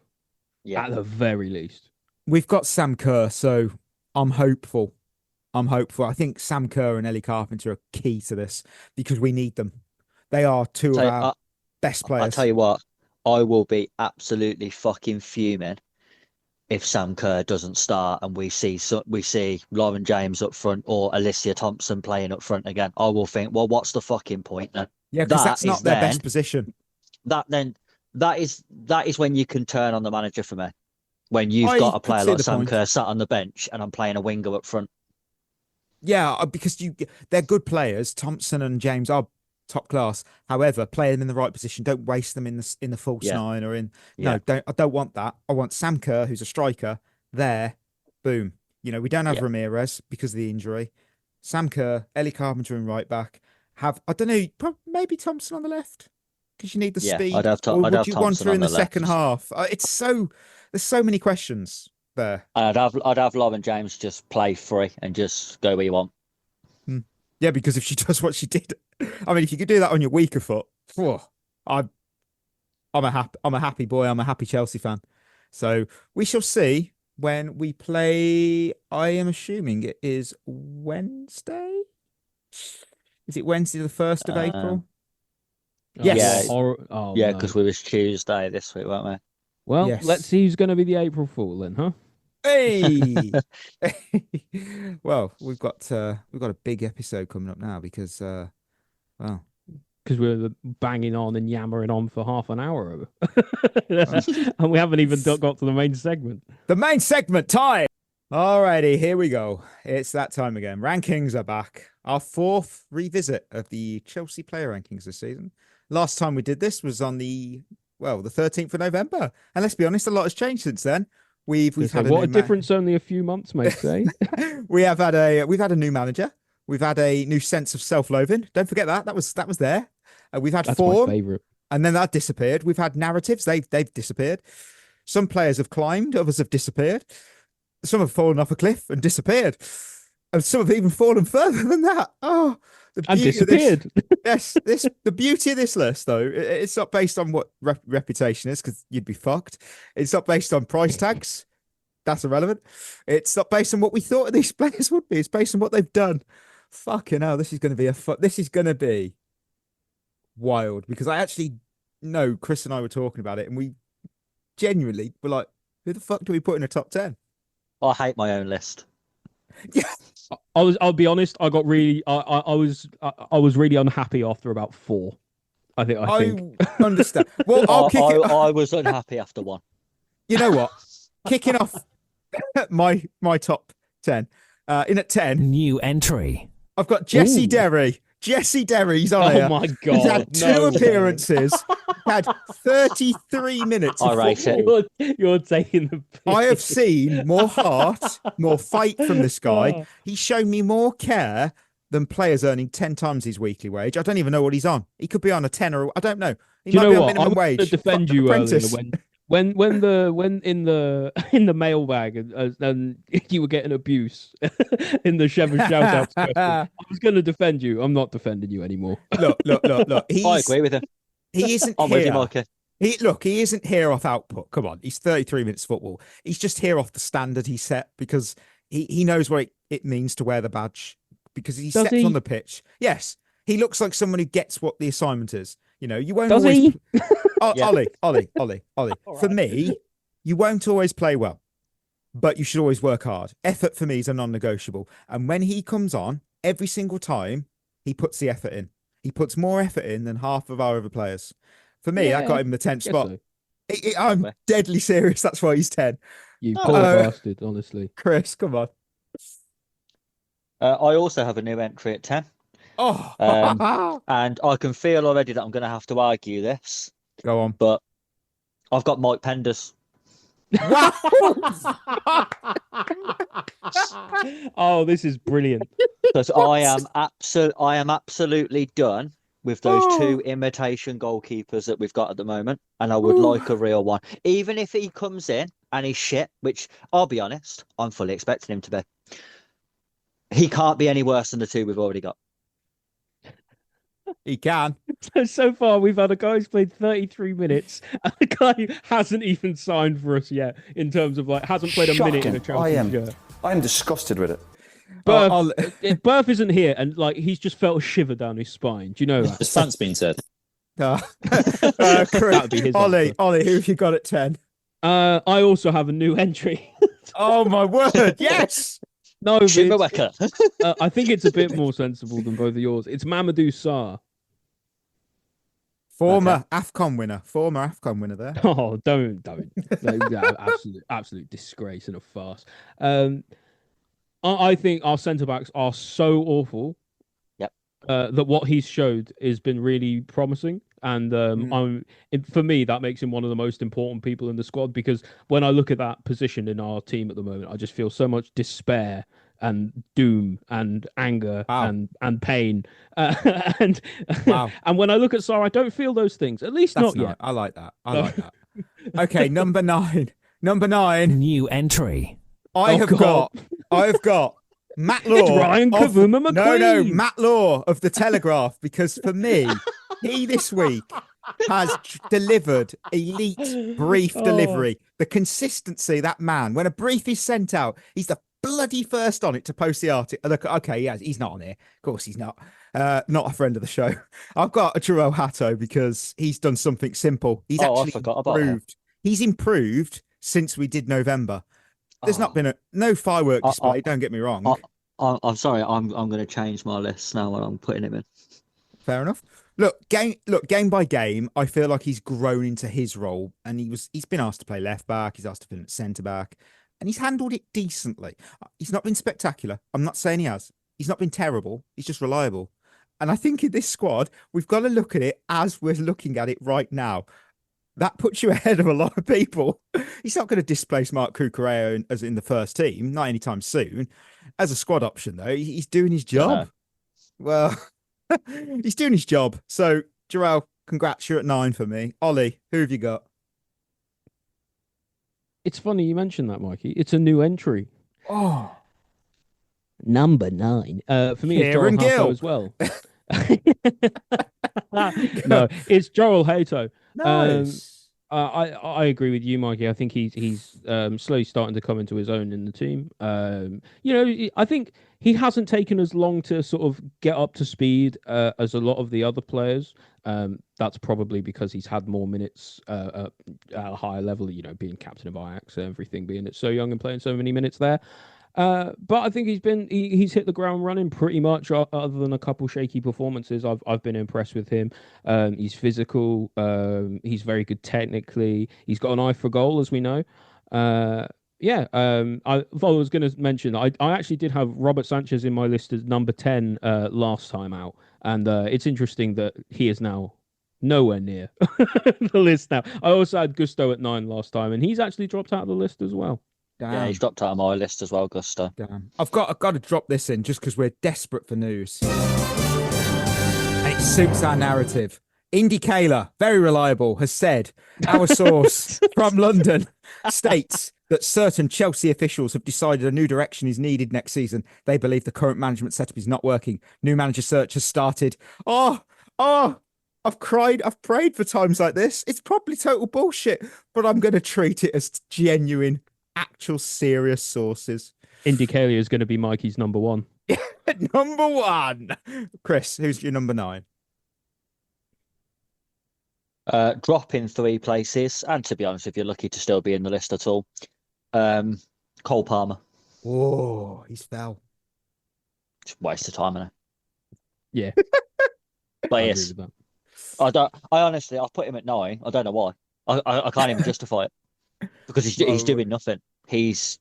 Yeah. At the very least. We've got Sam Kerr, so I'm hopeful. I think Sam Kerr and Ellie Carpenter are key to this, because we need them. They are 2 of our best players. I'll tell you what, I will be absolutely fucking fuming if Sam Kerr doesn't start and we see Lauren James up front or Alicia Thompson playing up front again. I will think, well, what's the fucking point then? Yeah, because that's not their best position. That is when you can turn on the manager for me. When you've got a player like Sam Kerr sat on the bench and I'm playing a winger up front. Yeah, because they're good players. Thompson and James are top class. However, play them in the right position. Don't waste them in the false 9 or in. No, I don't want that. I want Sam Kerr, who's a striker, there. Boom. You know, we don't have Ramirez because of the injury. Sam Kerr, Ellie Carpenter in right back. I don't know, maybe Thompson on the left, because you need the speed. I'd have would you want her in the left. second half? There's so many questions there. I'd have Lauren James just play free and just go where you want. Yeah, because if she does what she did, I mean, if you could do that on your weaker foot, I'm a happy boy. I'm a happy Chelsea fan. So we shall see when we play. I am assuming it is Wednesday. Is it Wednesday the 1st of April? Oh, Yes. Yeah, because we was Tuesday this week, weren't we? Well, Yes. let's see who's going to be the April Fool then, huh? Hey. Well, we've got a big episode coming up now because well, because we're banging on and yammering on for half an hour, and we haven't even got to the main segment. The main segment time. Alrighty, here we go. It's that time again. Rankings are back. Our 4th revisit of the Chelsea player rankings this season. Last time we did this was on the 13th of November. And let's be honest, a lot has changed since then. We've had a difference only a few months, mate. Say we've had a new manager. We've had a new sense of self-loathing. Don't forget that was there. We've had form, my favorite, and then that disappeared. We've had narratives. They've disappeared. Some players have climbed, others have disappeared. Some have fallen off a cliff and disappeared, and some have even fallen further than that. Oh, and disappeared. The beauty of this list, though, it's not based on what reputation is, because you'd be fucked. It's not based on price tags. That's irrelevant. It's not based on what we thought these players would be. It's based on what they've done. Fucking hell, this is going to be wild, because I actually know Chris and I were talking about it, and we genuinely were like, who the fuck do we put in a top 10? I hate my own list. Yeah. I'll be honest, I got really I was really unhappy after about 4. I think. Understand. Well, I was unhappy after 1. You know what? Kicking off my top 10. In at 10. New entry. I've got Jesse Derry. Jesse Derry's on here. Oh my God. He's had 2 appearances. Had 33 minutes of football. You're taking the piss. I have seen more heart, more fight from this guy. He's shown me more care than players earning 10 times his weekly wage. I don't even know what he's on. He could be on a 10 or I don't know. He might be on minimum wage. To defend you earlier when in the mailbag and you were getting abuse in the Shevva Shoutouts question, I was going to defend you. I'm not defending you anymore. Look. I agree with him. He isn't I'm here. with you, Mikey. He isn't here off output. Come on, he's 33 minutes football. He's just here off the standard he set, because he knows what it means to wear the badge, because he steps on the pitch. Yes, he looks like someone who gets what the assignment is. You know, you won't always. Ollie. For me, you won't always play well, but you should always work hard. Effort for me is a non-negotiable. And when he comes on, every single time, he puts the effort in. He puts more effort in than half of our other players. For me, that got him the 10th spot. So. I'm deadly serious. That's why he's 10. You poor bastard, honestly. Chris, come on. I also have a new entry at 10. Oh, and I can feel already that I'm going to have to argue this. Go on. But I've got Mike Penders. Wow. Oh, this is brilliant. Because I am absolutely done with those 2 imitation goalkeepers that we've got at the moment, and I would like a real one. Even if he comes in and he's shit, which I'll be honest, I'm fully expecting him to be. He can't be any worse than the 2 we've already got. He can. So far, we've had a guy who's played 33 minutes, and a guy who hasn't even signed for us yet, in terms of hasn't played a minute in a Chelsea shirt. I am disgusted with it. Berth isn't here, and he's just felt a shiver down his spine. Do you know that? The stunt's been said. That would be his Ollie, who have you got at 10? I also have a new entry. Oh my word! Yes. No, but I think it's a bit more sensible than both of yours. It's Mamadou Sarr. Former AFCON winner there. Oh, don't. Absolute disgrace and a farce. I think our centre-backs are so awful. Yep. That what he's showed has been really promising. And for me, that makes him one of the most important people in the squad, because when I look at that position in our team at the moment, I just feel so much despair and doom and anger and pain. And when I look at Sarr, I don't feel those things. At least not yet. I like that. Okay, number 9. New entry. I've got Matt Law. It's Ryan Kavuma McQueen. No, Matt Law of the Telegraph, because for me, he this week has delivered elite brief delivery. The consistency, that man, when a brief is sent out, he's the bloody first on it to post the article. Okay, yeah, he's not on here. Of course he's not. Not a friend of the show. I've got a Joao Hato because he's done something simple. He's actually improved. He's improved since we did November. There's not been no firework display. Don't get me wrong. I'm sorry. I'm going to change my list now when I'm putting him in. Fair enough. Look, game by game, I feel like he's grown into his role, and he's been asked to play left back. He's asked to play centre back, and he's handled it decently. He's not been spectacular. I'm not saying he has. He's not been terrible. He's just reliable. And I think in this squad, we've got to look at it as we're looking at it right now. That puts you ahead of a lot of people. He's not going to displace Mark Cucurella as in the first team, not anytime soon. As a squad option, though, he's doing his job. Well, he's doing his job. So, Joao, congrats, you're at 9 for me. Ollie, who have you got? It's funny you mentioned that, Mikey. It's a new entry. Oh. Number 9. For me, it's Joel Hato as well. No, it's Joel Hato. Nice. I agree with you, Mikey. I think he's slowly starting to come into his own in the team. I think he hasn't taken as long to sort of get up to speed as a lot of the other players. That's probably because he's had more minutes at a higher level, being captain of Ajax and everything, being so young and playing so many minutes there. But I think he's hit the ground running pretty much, other than a couple shaky performances. I've been impressed with him. He's physical. He's very good technically. He's got an eye for goal, as we know. I was going to mention, I actually did have Robert Sanchez in my list as number 10 last time out. And it's interesting that he is now nowhere near the list now. I also had Gusto at 9 last time, and he's actually dropped out of the list as well. Damn. Yeah, he's dropped out of my list as well, Gusto. Damn. I've got to drop this in just because we're desperate for news. And it suits our narrative. Indy Kaler, very reliable, has said, our source from London states that certain Chelsea officials have decided a new direction is needed next season. They believe the current management setup is not working. New manager search has started. I've cried. I've prayed for times like this. It's probably total bullshit, but I'm going to treat it as genuine, actual serious sources. Indy Kaler is going to be Mikey's number 1. Number 1. Chris, who's your number 9? Drop in 3 places, and to be honest, if you're lucky to still be in the list at all, Cole Palmer. Oh, he's fell. It's a waste of time, isn't it? Yeah. But yes, I honestly, I've put him at 9. I don't know why. I can't even justify it because he's doing nothing. He's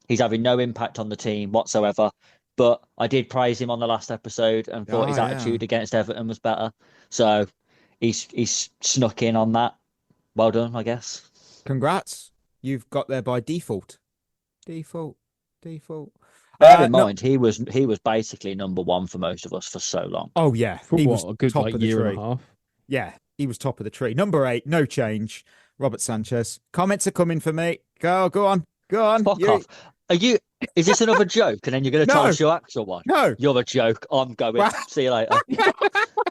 having no impact on the team whatsoever. But I did praise him on the last episode and thought his attitude against Everton was better. So he's snuck in on that. Well done, I guess. Congrats. You've got there by default. Default. Bear in mind, he was basically number 1 for most of us for so long. Oh, yeah. He was a good top of the year tree. And a half. Yeah, he was top of the tree. Number 8, no change. Robert Sanchez. Comments are coming for me. Go on. Fuck off. Is this another joke? And then you're going to tell us your actual one? No. You're a joke. I'm going. See you later.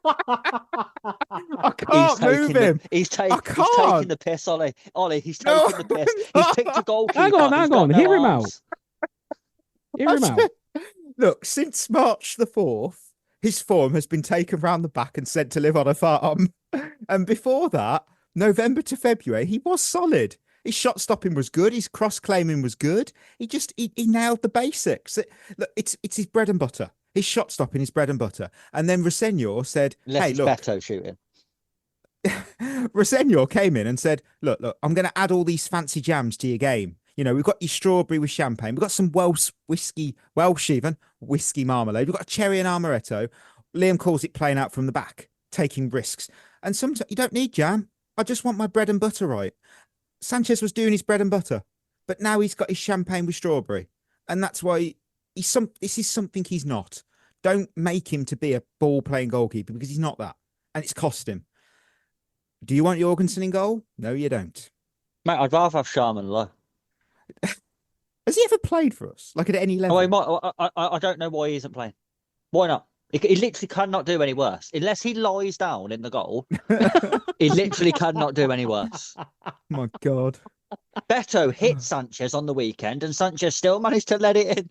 I can't move him. He's taking the piss, Ollie. He's taking the piss. He's picked a goalkeeper. Hang on. Hear him out. Look, since March the 4th, his form has been taken round the back and sent to live on a farm. And before that, November to February, he was solid. His shot stopping was good. His cross claiming was good. He nailed the basics. Look, it's his bread and butter. His shot stopping is bread and butter. And then Rosenor said, "Hey, look." Beto shooting. Rosenor came in and said, "Look, I'm going to add all these fancy jams to your game. We've got your strawberry with champagne. We've got some Welsh whiskey marmalade. We've got a cherry and amaretto." Liam calls it playing out from the back, taking risks. And sometimes you don't need jam. I just want my bread and butter right. Sanchez was doing his bread and butter, but now he's got his champagne with strawberry. And that's why this is something he's not. Don't make him to be a ball-playing goalkeeper because he's not that. And it's cost him. Do you want Jorgensen in goal? No, you don't. Mate, I'd rather have Sharman low. Has he ever played for us? Like at any level? I don't know why he isn't playing. Why not? He literally cannot do any worse. Unless he lies down in the goal, he literally cannot do any worse. My God. Beto hit Sanchez on the weekend, and Sanchez still managed to let it in.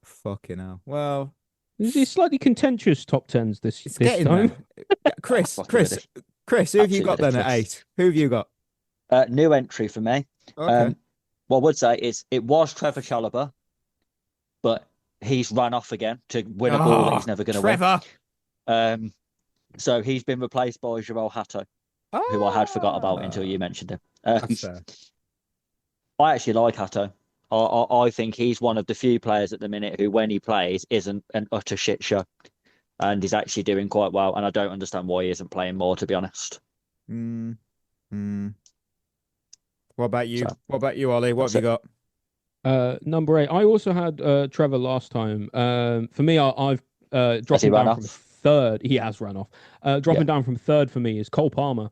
Fucking hell. Well, Is he slightly contentious top tens this getting time? there. Chris, who have you got then at 8? Who have you got? New entry for me. Okay. What I would say is it was Trevor Chalobah, but he's run off again to win a ball that he's never going to win. So he's been replaced by Joao Hato, who I had forgot about until you mentioned him. That's fair. I actually like Hato. I think he's one of the few players at the minute who, when he plays, isn't an utter shit show. And he's actually doing quite well. And I don't understand why he isn't playing more, to be honest. What about you? What about you, Ollie? What have you got? Number 8. I also had Trevor last time. For me, I've dropped him down from third. He has run off. Dropping down from third for me is Cole Palmer.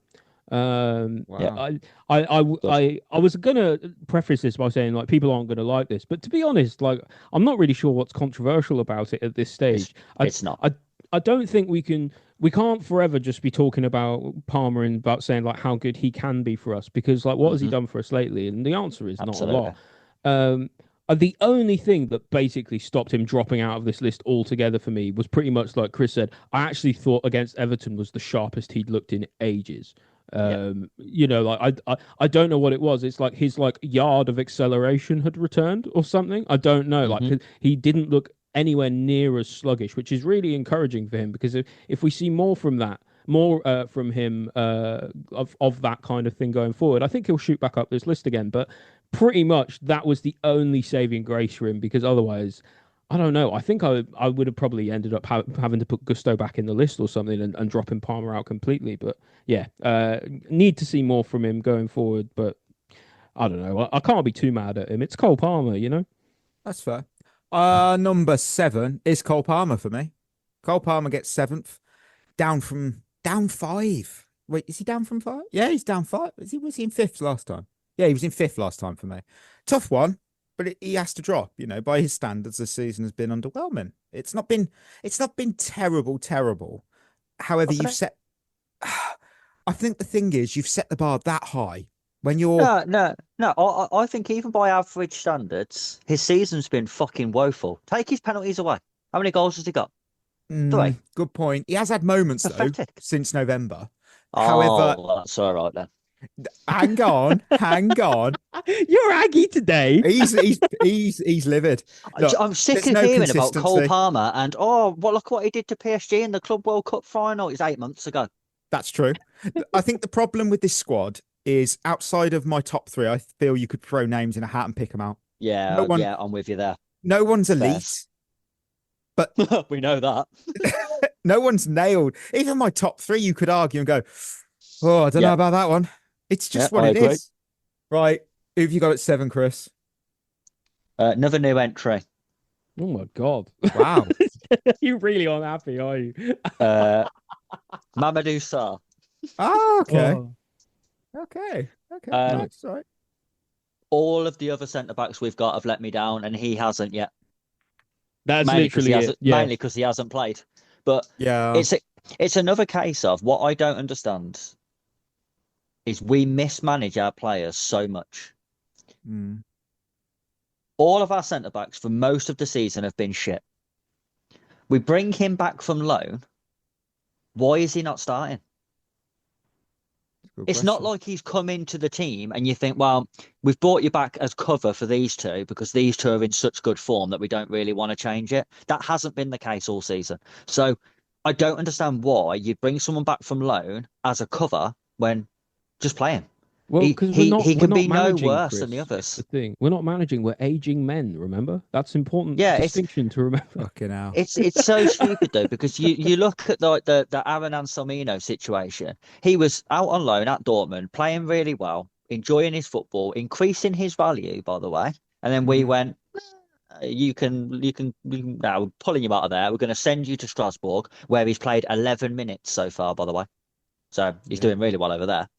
Wow. I was gonna preface this by saying like people aren't gonna like this, but to be honest, like I'm not really sure what's controversial about it at this stage. It's not. I don't think we can't forever just be talking about Palmer and about saying like how good he can be for us, because like what has he done for us lately? And the answer is not a lot. The only thing that basically stopped him dropping out of this list altogether for me was pretty much like Chris said. I actually thought against Everton was the sharpest he'd looked in ages. You know, like I don't know what it was. It's like his like yard of acceleration had returned or something. I don't know. Like he didn't look anywhere near as sluggish, which is really encouraging for him, because if we see more from that, from him of that kind of thing going forward, I think he'll shoot back up this list again. But pretty much that was the only saving grace for him, because otherwise, I don't know. I think I would have probably ended up having to put Gusto back in the list or something and dropping Palmer out completely. But yeah, need to see more from him going forward. But I don't know. I can't be too mad at him. It's Cole Palmer, you know? That's fair. Number 7 is Cole Palmer for me. Cole Palmer gets 7th, down 5. Wait, is he down from 5? Yeah, he's down 5. Was he in 5th last time? Yeah, he was in 5th last time for me. Tough one, but he has to drop. You know, by his standards, this season has been underwhelming. It's not been terrible. However, I think the thing is, you've set the bar that high. When you're no, I think even by average standards, his season's been fucking woeful. Take his penalties away. How many goals has he got? 3. Good point. He has had moments though since November. However, that's all right then. Hang on. You're Aggie today. He's livid. Look, I'm sick of hearing about Cole Palmer and look what he did to PSG in the Club World Cup final. It's 8 months ago. That's true. I think the problem with this squad is, outside of my top 3, I feel you could throw names in a hat and pick them out. Yeah, I'm with you there. No one's elite, but we know that. No one's nailed. Even my top 3, you could argue and go, "Oh, I don't know about that one." It's just what it is. Right? Who have you got at 7, Chris? Another new entry. Oh my god! Wow, you really unhappy, are you? Mamadou Sarr. Oh, okay. Okay. Nice, right. All of the other centre backs we've got have let me down, and he hasn't yet. That's literally it. Yeah. Mainly because he hasn't played. But yeah, it's another case of what I don't understand is we mismanage our players so much. All of our centre backs for most of the season have been shit. We bring him back from loan. Why is he not starting? It's not like he's come into the team and you think, well, we've brought you back as cover for these two because these two are in such good form that we don't really want to change it. That hasn't been the case all season. So I don't understand why you bring someone back from loan as a cover when just play him. Well, he can be no worse Chris, than the others. The thing, we're not managing. We're aging men. Remember, that's important. Yeah, distinction to remember. Fucking hell. It's so stupid though, because you look at like the Aaron Anselmino situation. He was out on loan at Dortmund, playing really well, enjoying his football, increasing his value, by the way. And then we went, you can now pulling you out of there. We're going to send you to Strasbourg, where he's played 11 minutes so far, by the way. So he's doing really well over there.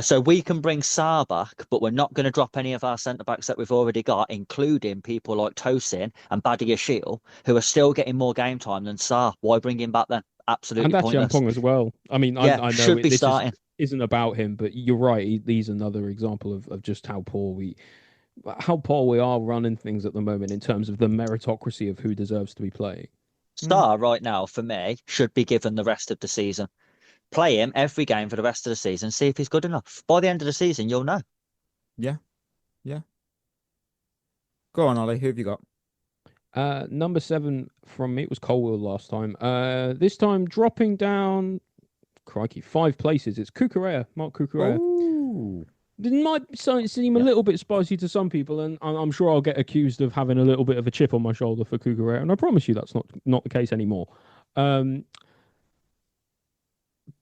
So we can bring Sarr back, but we're not going to drop any of our centre-backs that we've already got, including people like Tosin and Badiashile, who are still getting more game time than Sarr. Why bring him back then? Absolutely pointless. And that's Yampong as well. I mean, I know should be starting. isn't about him, but you're right. He's another example of just how poor we are running things at the moment in terms of the meritocracy of who deserves to be playing. Star right now for me should be given the rest of the season. Play him every game for the rest of the season. See if he's good enough. By the end of the season, you'll know. Yeah. Yeah. Go on, Ollie. Who have you got? Number 7 from me, it was Colwell last time. This time dropping down, crikey, 5 places. It's Cucurella, Mark Cucurella. Ooh. It might seem a little bit spicy to some people, and I'm sure I'll get accused of having a little bit of a chip on my shoulder for Cucurella, and I promise you that's not the case anymore.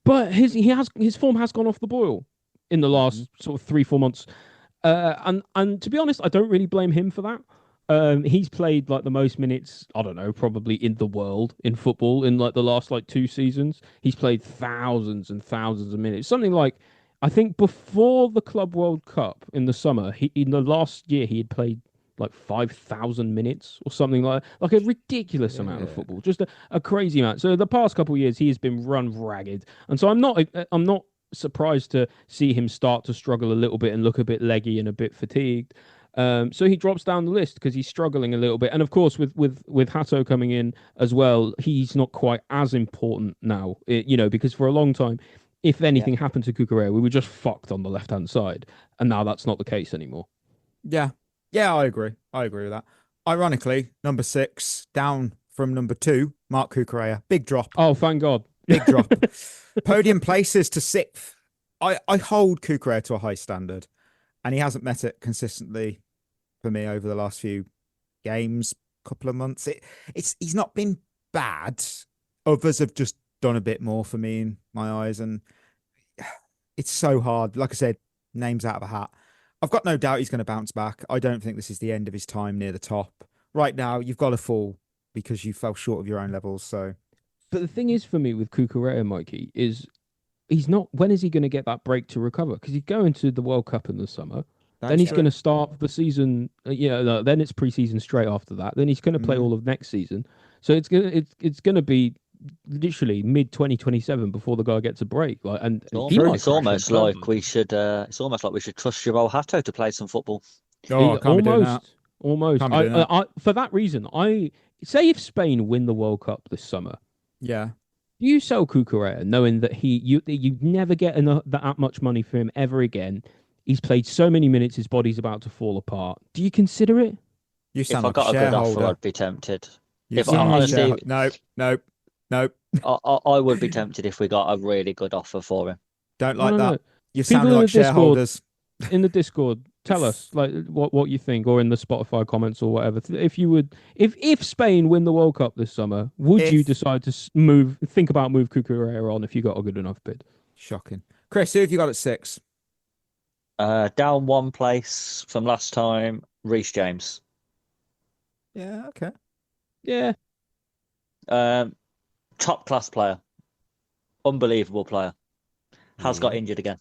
But his form has gone off the boil in the last sort of 3-4 months, and to be honest, I don't really blame him for that. He's played like the most minutes, I don't know, probably in the world in football in like the last 2 seasons. He's played thousands and thousands of minutes. Something like, I think before the Club World Cup in the summer, in the last year he had played like 5,000 minutes or something like a ridiculous amount of football, just a crazy amount. So the past couple of years he has been run ragged, and so I'm not surprised to see him start to struggle a little bit and look a bit leggy and a bit fatigued. So he drops down the list because he's struggling a little bit, and of course with Hato coming in as well, he's not quite as important now. Because for a long time, if anything happened to Cucurella, we were just fucked on the left hand side, and now that's not the case anymore. Yeah. Yeah, I agree. I agree with that. Ironically, number 6, down from number 2, Mark Cucurella. Big drop. Oh, thank God. Big drop. Podium places to 6th. I hold Cucurella to a high standard, and he hasn't met it consistently for me over the last few games, couple of months. He's not been bad. Others have just done a bit more for me in my eyes, and it's so hard. Like I said, names out of a hat. I've got no doubt he's going to bounce back. I don't think this is the end of his time near the top. Right now, you've got to fall because you fell short of your own levels. So, but the thing is for me with Cucurella, Mikey, is he's not. When is he going to get that break to recover? Because he's going to the World Cup in the summer. Then he's going to start the season. Then it's pre-season straight after that. Then he's going to play all of next season. So it's going to be literally mid 2027 before the guy gets a break. It's almost like we should trust Joao Hato to play some football. Oh, almost. For that reason, I say if Spain win the World Cup this summer, yeah, you sell Cucurella knowing that you never get that much money for him ever again. He's played so many minutes, his body's about to fall apart. Do you consider it? You sound if I got a good offer, I'd be tempted. Nope. I would be tempted if we got a really good offer for him. Don't like that. You sound like shareholders. In the Discord, tell us what you think, or in the Spotify comments or whatever. If Spain win the World Cup this summer, would you decide to think about move Cucurella on if you got a good enough bid? Shocking. Chris, who have you got at 6? Down 1 place from last time, Reece James. Yeah, okay. Yeah. Top class player. Unbelievable player. Has got injured again.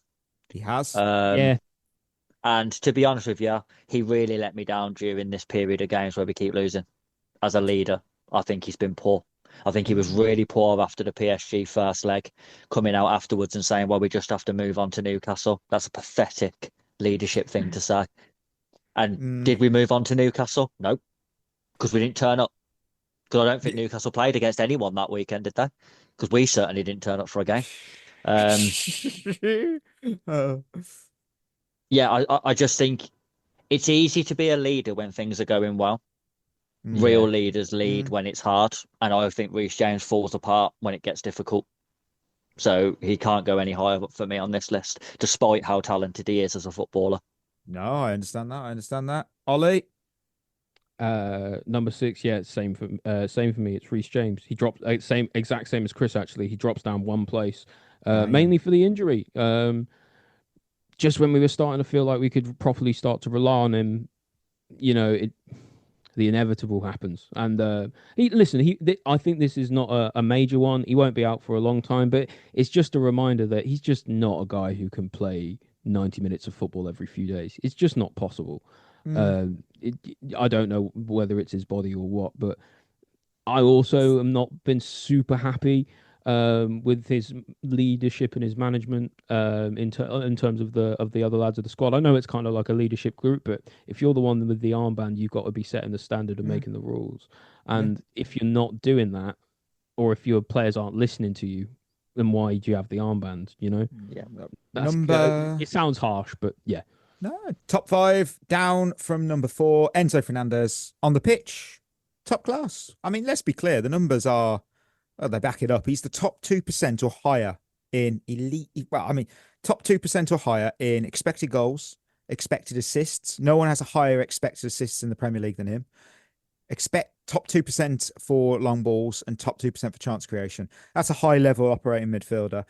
He has. Yeah. And to be honest with you, he really let me down during this period of games where we keep losing. As a leader, I think he's been poor. I think he was really poor after the PSG first leg, coming out afterwards and saying, well, we just have to move on to Newcastle. That's a pathetic leadership thing to say. And did we move on to Newcastle? No, because we didn't turn up. Because I don't think Newcastle played against anyone that weekend, did they? Because we certainly didn't turn up for a game. Yeah, I just think it's easy to be a leader when things are going well. Real leaders lead when it's hard, and I think Reece James falls apart when it gets difficult. So he can't go any higher up for me on this list, despite how talented he is as a footballer. No, I understand that. Ollie? Number 6, yeah, same for me. It's Reece James. He dropped exact same as Chris. Actually, he drops down 1 place, mainly for the injury. Just when we were starting to feel like we could properly start to rely on him, the inevitable happens. And I think this is not a major one. He won't be out for a long time, but it's just a reminder that he's just not a guy who can play 90 minutes of football every few days. It's just not possible. I don't know whether it's his body or what, but I also am not been super happy with his leadership and his management in terms of the other lads of the squad. I know it's kind of like a leadership group, but if you're the one with the armband, you've got to be setting the standard and making the rules. And if you're not doing that, or if your players aren't listening to you, then why do you have the armband? You know? Yeah. It sounds harsh, but yeah. No, top 5 down from number 4, Enzo Fernandez on the pitch, top class. I mean, let's be clear, the numbers are, they back it up. He's the top 2% or higher in top 2% or higher in expected goals, expected assists. No one has a higher expected assists in the Premier League than him. Expect top 2% for long balls and top 2% for chance creation. That's a high level operating midfielder.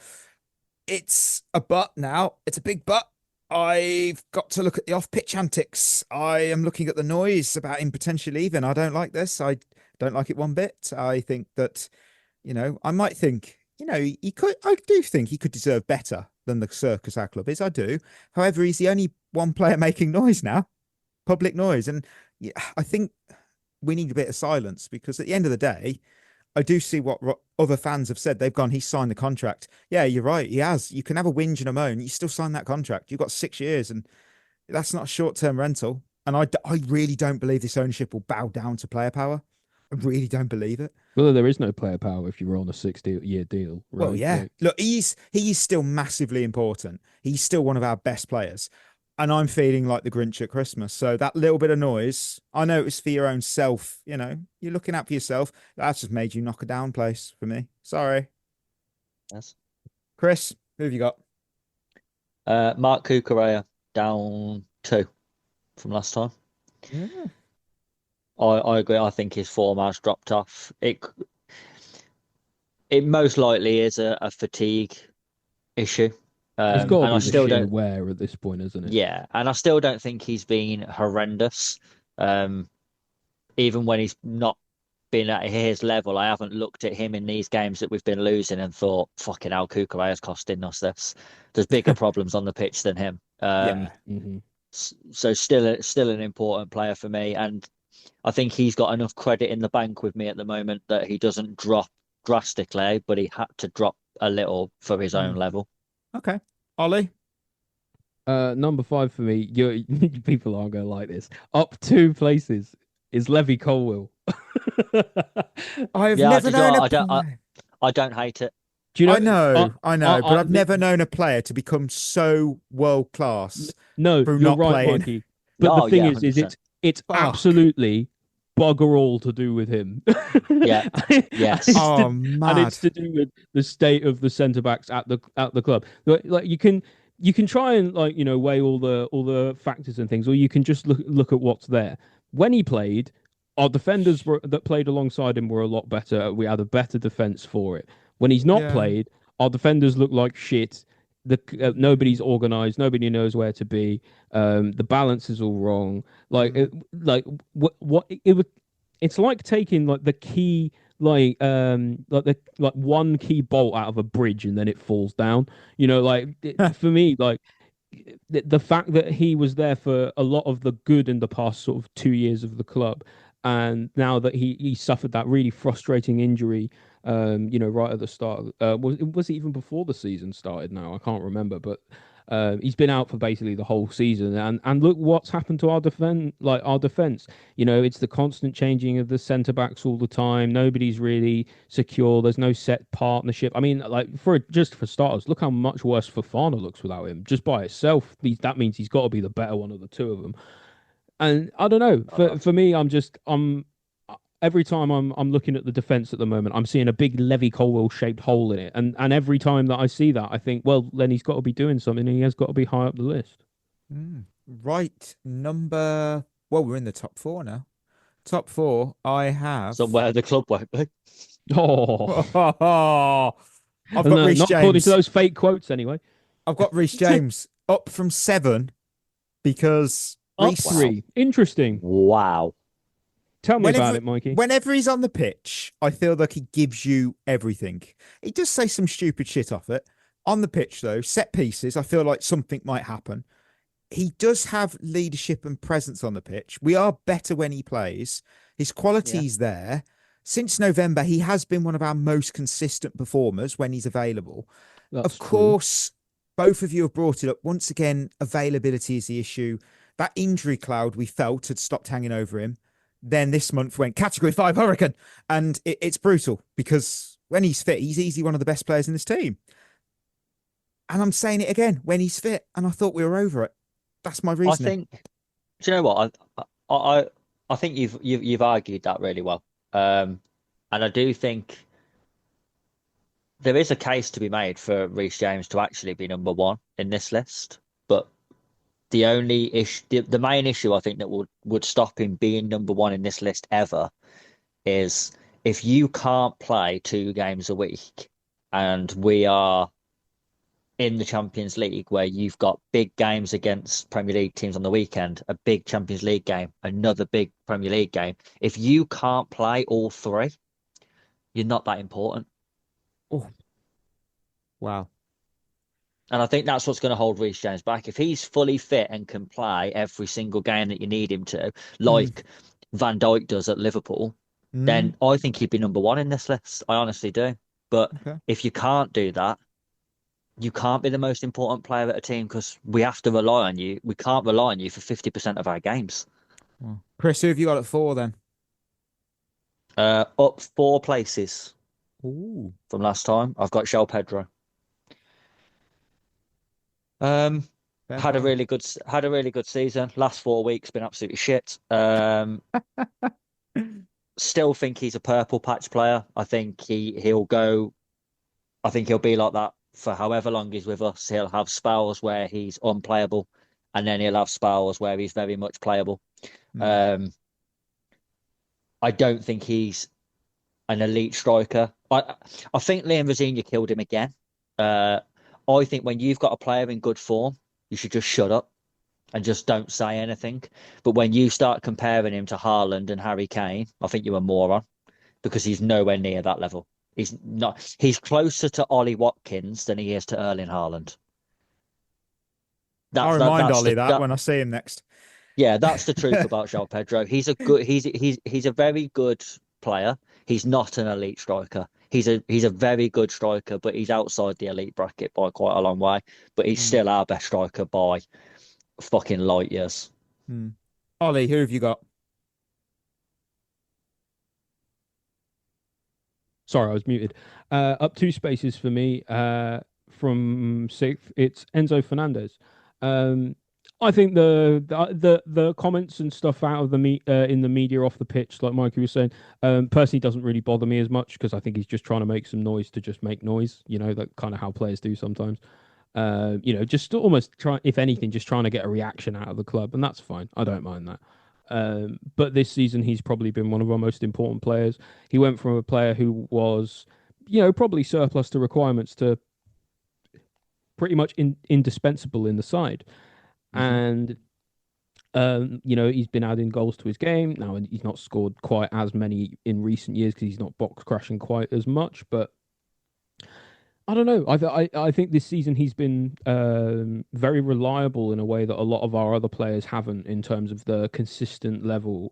It's a but now. It's a big but. I've got to look at the off-pitch antics. I am looking at the noise about him potentially leaving. I don't like this. I don't like it one bit. I think that, I might think, I do think he could deserve better than the circus our club is. I do. However, he's the only one player making noise now, public noise. And I think we need a bit of silence, because at the end of the day, I do see what other fans have said. They've gone, he's signed the contract. Yeah, you're right. He has. You can have a whinge and a moan. You still sign that contract. You've got 6 years, and that's not a short-term rental. And I really don't believe this ownership will bow down to player power. I really don't believe it. Well, there is no player power if you're on a 6-year deal. Right? Well, yeah. Look, he is still massively important. He's still one of our best players. And I'm feeling like the Grinch at Christmas. So that little bit of noise, I know it's for your own self. You're looking out for yourself. That's just made you knock a down place for me. Sorry. Yes. Chris, who have you got? Mark Cucurella, down 2 from last time. Yeah. I agree. I think his form has dropped off. It most likely is a fatigue issue. It's got to be still aware at this point, isn't it? Yeah, and I still don't think he's been horrendous. Even when he's not been at his level, I haven't looked at him in these games that we've been losing and thought, fucking hell, Cucurella's costing us this. There's bigger problems on the pitch than him. So still an important player for me, and I think he's got enough credit in the bank with me at the moment that he doesn't drop drastically, but he had to drop a little for his own level. Okay. Ollie? Number 5 for me, people aren't going to like this. Up 2 places is Levy Colwill. I've never known I don't hate it. Do you know? I know, but I've never known a player to become so world class. No, through you're not right, playing. Mikey. But the thing is it's absolutely bugger all to do with him. Yeah. Yes. Mad. And it's to do with the state of the centre backs at the club. Like you can try and weigh all the factors and things, or you can just look at what's there. When he played, our defenders that played alongside him were a lot better. We had a better defence for it. When he's not played, our defenders look like shit. Nobody's organised. Nobody knows where to be. The balance is all wrong. It's like taking the key, one key bolt out of a bridge and then it falls down. For me, the fact that he was there for a lot of the good in the past sort of 2 years of the club, and now that he suffered that really frustrating injury, right at the start. Was it even before the season started? Now I can't remember, but he's been out for basically the whole season. And look what's happened to our defense. It's the constant changing of the centre backs all the time. Nobody's really secure. There's no set partnership. I mean, for starters, look how much worse Fofana looks without him. Just by itself, that means he's got to be the better one of the two of them. And I don't know. For me, every time I'm looking at the defence at the moment, I'm seeing a big Levy Colwill shaped hole in it. And every time that I see that, I think, well, then he's got to be doing something, and he has got to be high up the list. Right. We're in the top 4 now. Top 4, I have... Somewhere the club won't be. Oh. I've got Reece James. Not according to those fake quotes, anyway. I've got Reece James up from 7 because... Up 3. Interesting. Wow. Tell me about it, Mikey. Whenever he's on the pitch, I feel like he gives you everything. He does say some stupid shit off it. On the pitch, though, set pieces, I feel like something might happen. He does have leadership and presence on the pitch. We are better when he plays. His quality's there. since November, he has been one of our most consistent performers when he's available. That's of course, both of you have brought it up. Once again, availability is the issue. That injury cloud we felt had stopped hanging over him. Then this month went Category 5 Hurricane. And it's brutal because when he's fit, he's easily one of the best players in this team. And I'm saying it again, when he's fit. And I thought we were over it. That's my reasoning. Do you know what? I think you've argued that really well. And I do think there is a case to be made for Reece James to actually be number one in this list. But the only issue, the main issue I think that would stop him being number one in this list ever is if you can't play 2 games a week and we are in the Champions League where you've got big games against Premier League teams on the weekend, a big Champions League game, another big Premier League game. If you can't play all 3, you're not that important. Oh, wow. And I think that's what's going to hold Reece James back. If he's fully fit and can play every single game that you need him to, like Van Dijk does at Liverpool, then I think he'd be number one in this list. I honestly do. But if you can't do that, you can't be the most important player at a team because we have to rely on you. We can't rely on you for 50% of our games. Chris, who have you got at 4 then? Up 4 places from last time. I've got Joao Pedro. Had a really good season. Last 4 weeks been absolutely shit. Still think he's a purple patch player. I think he'll be like that for however long he's with us. He'll have spells where he's unplayable, and then he'll have spells where he's very much playable. I don't think he's an elite striker. I think Liam Rosenior killed him again. I think when you've got a player in good form, you should just shut up and just don't say anything. But when you start comparing him to Haaland and Harry Kane, I think you're a moron because he's nowhere near that level. He's not. He's closer to Ollie Watkins than he is to Erling Haaland. I'll remind Ollie that when I see him next. Yeah, that's the truth about Joao Pedro. He's a very good player. He's not an elite striker. He's a very good striker, but he's outside the elite bracket by quite a long way. But he's still our best striker by fucking light years. Ollie, who have you got? Sorry, I was muted. Up 2 spaces for me. From 6th, it's Enzo Fernandez. I think the comments and stuff out of the in the media off the pitch, like Mikey was saying, personally doesn't really bother me as much because I think he's just trying to make some noise to just make noise. You know, that kind of how players do sometimes. Just almost if anything, just trying to get a reaction out of the club, and that's fine. I don't mind that. But this season, he's probably been one of our most important players. He went from a player who was, probably surplus to requirements to pretty much indispensable in the side. And, he's been adding goals to his game. Now, he's not scored quite as many in recent years because he's not box crashing quite as much, but I don't know. I think this season he's been very reliable in a way that a lot of our other players haven't in terms of the consistent level.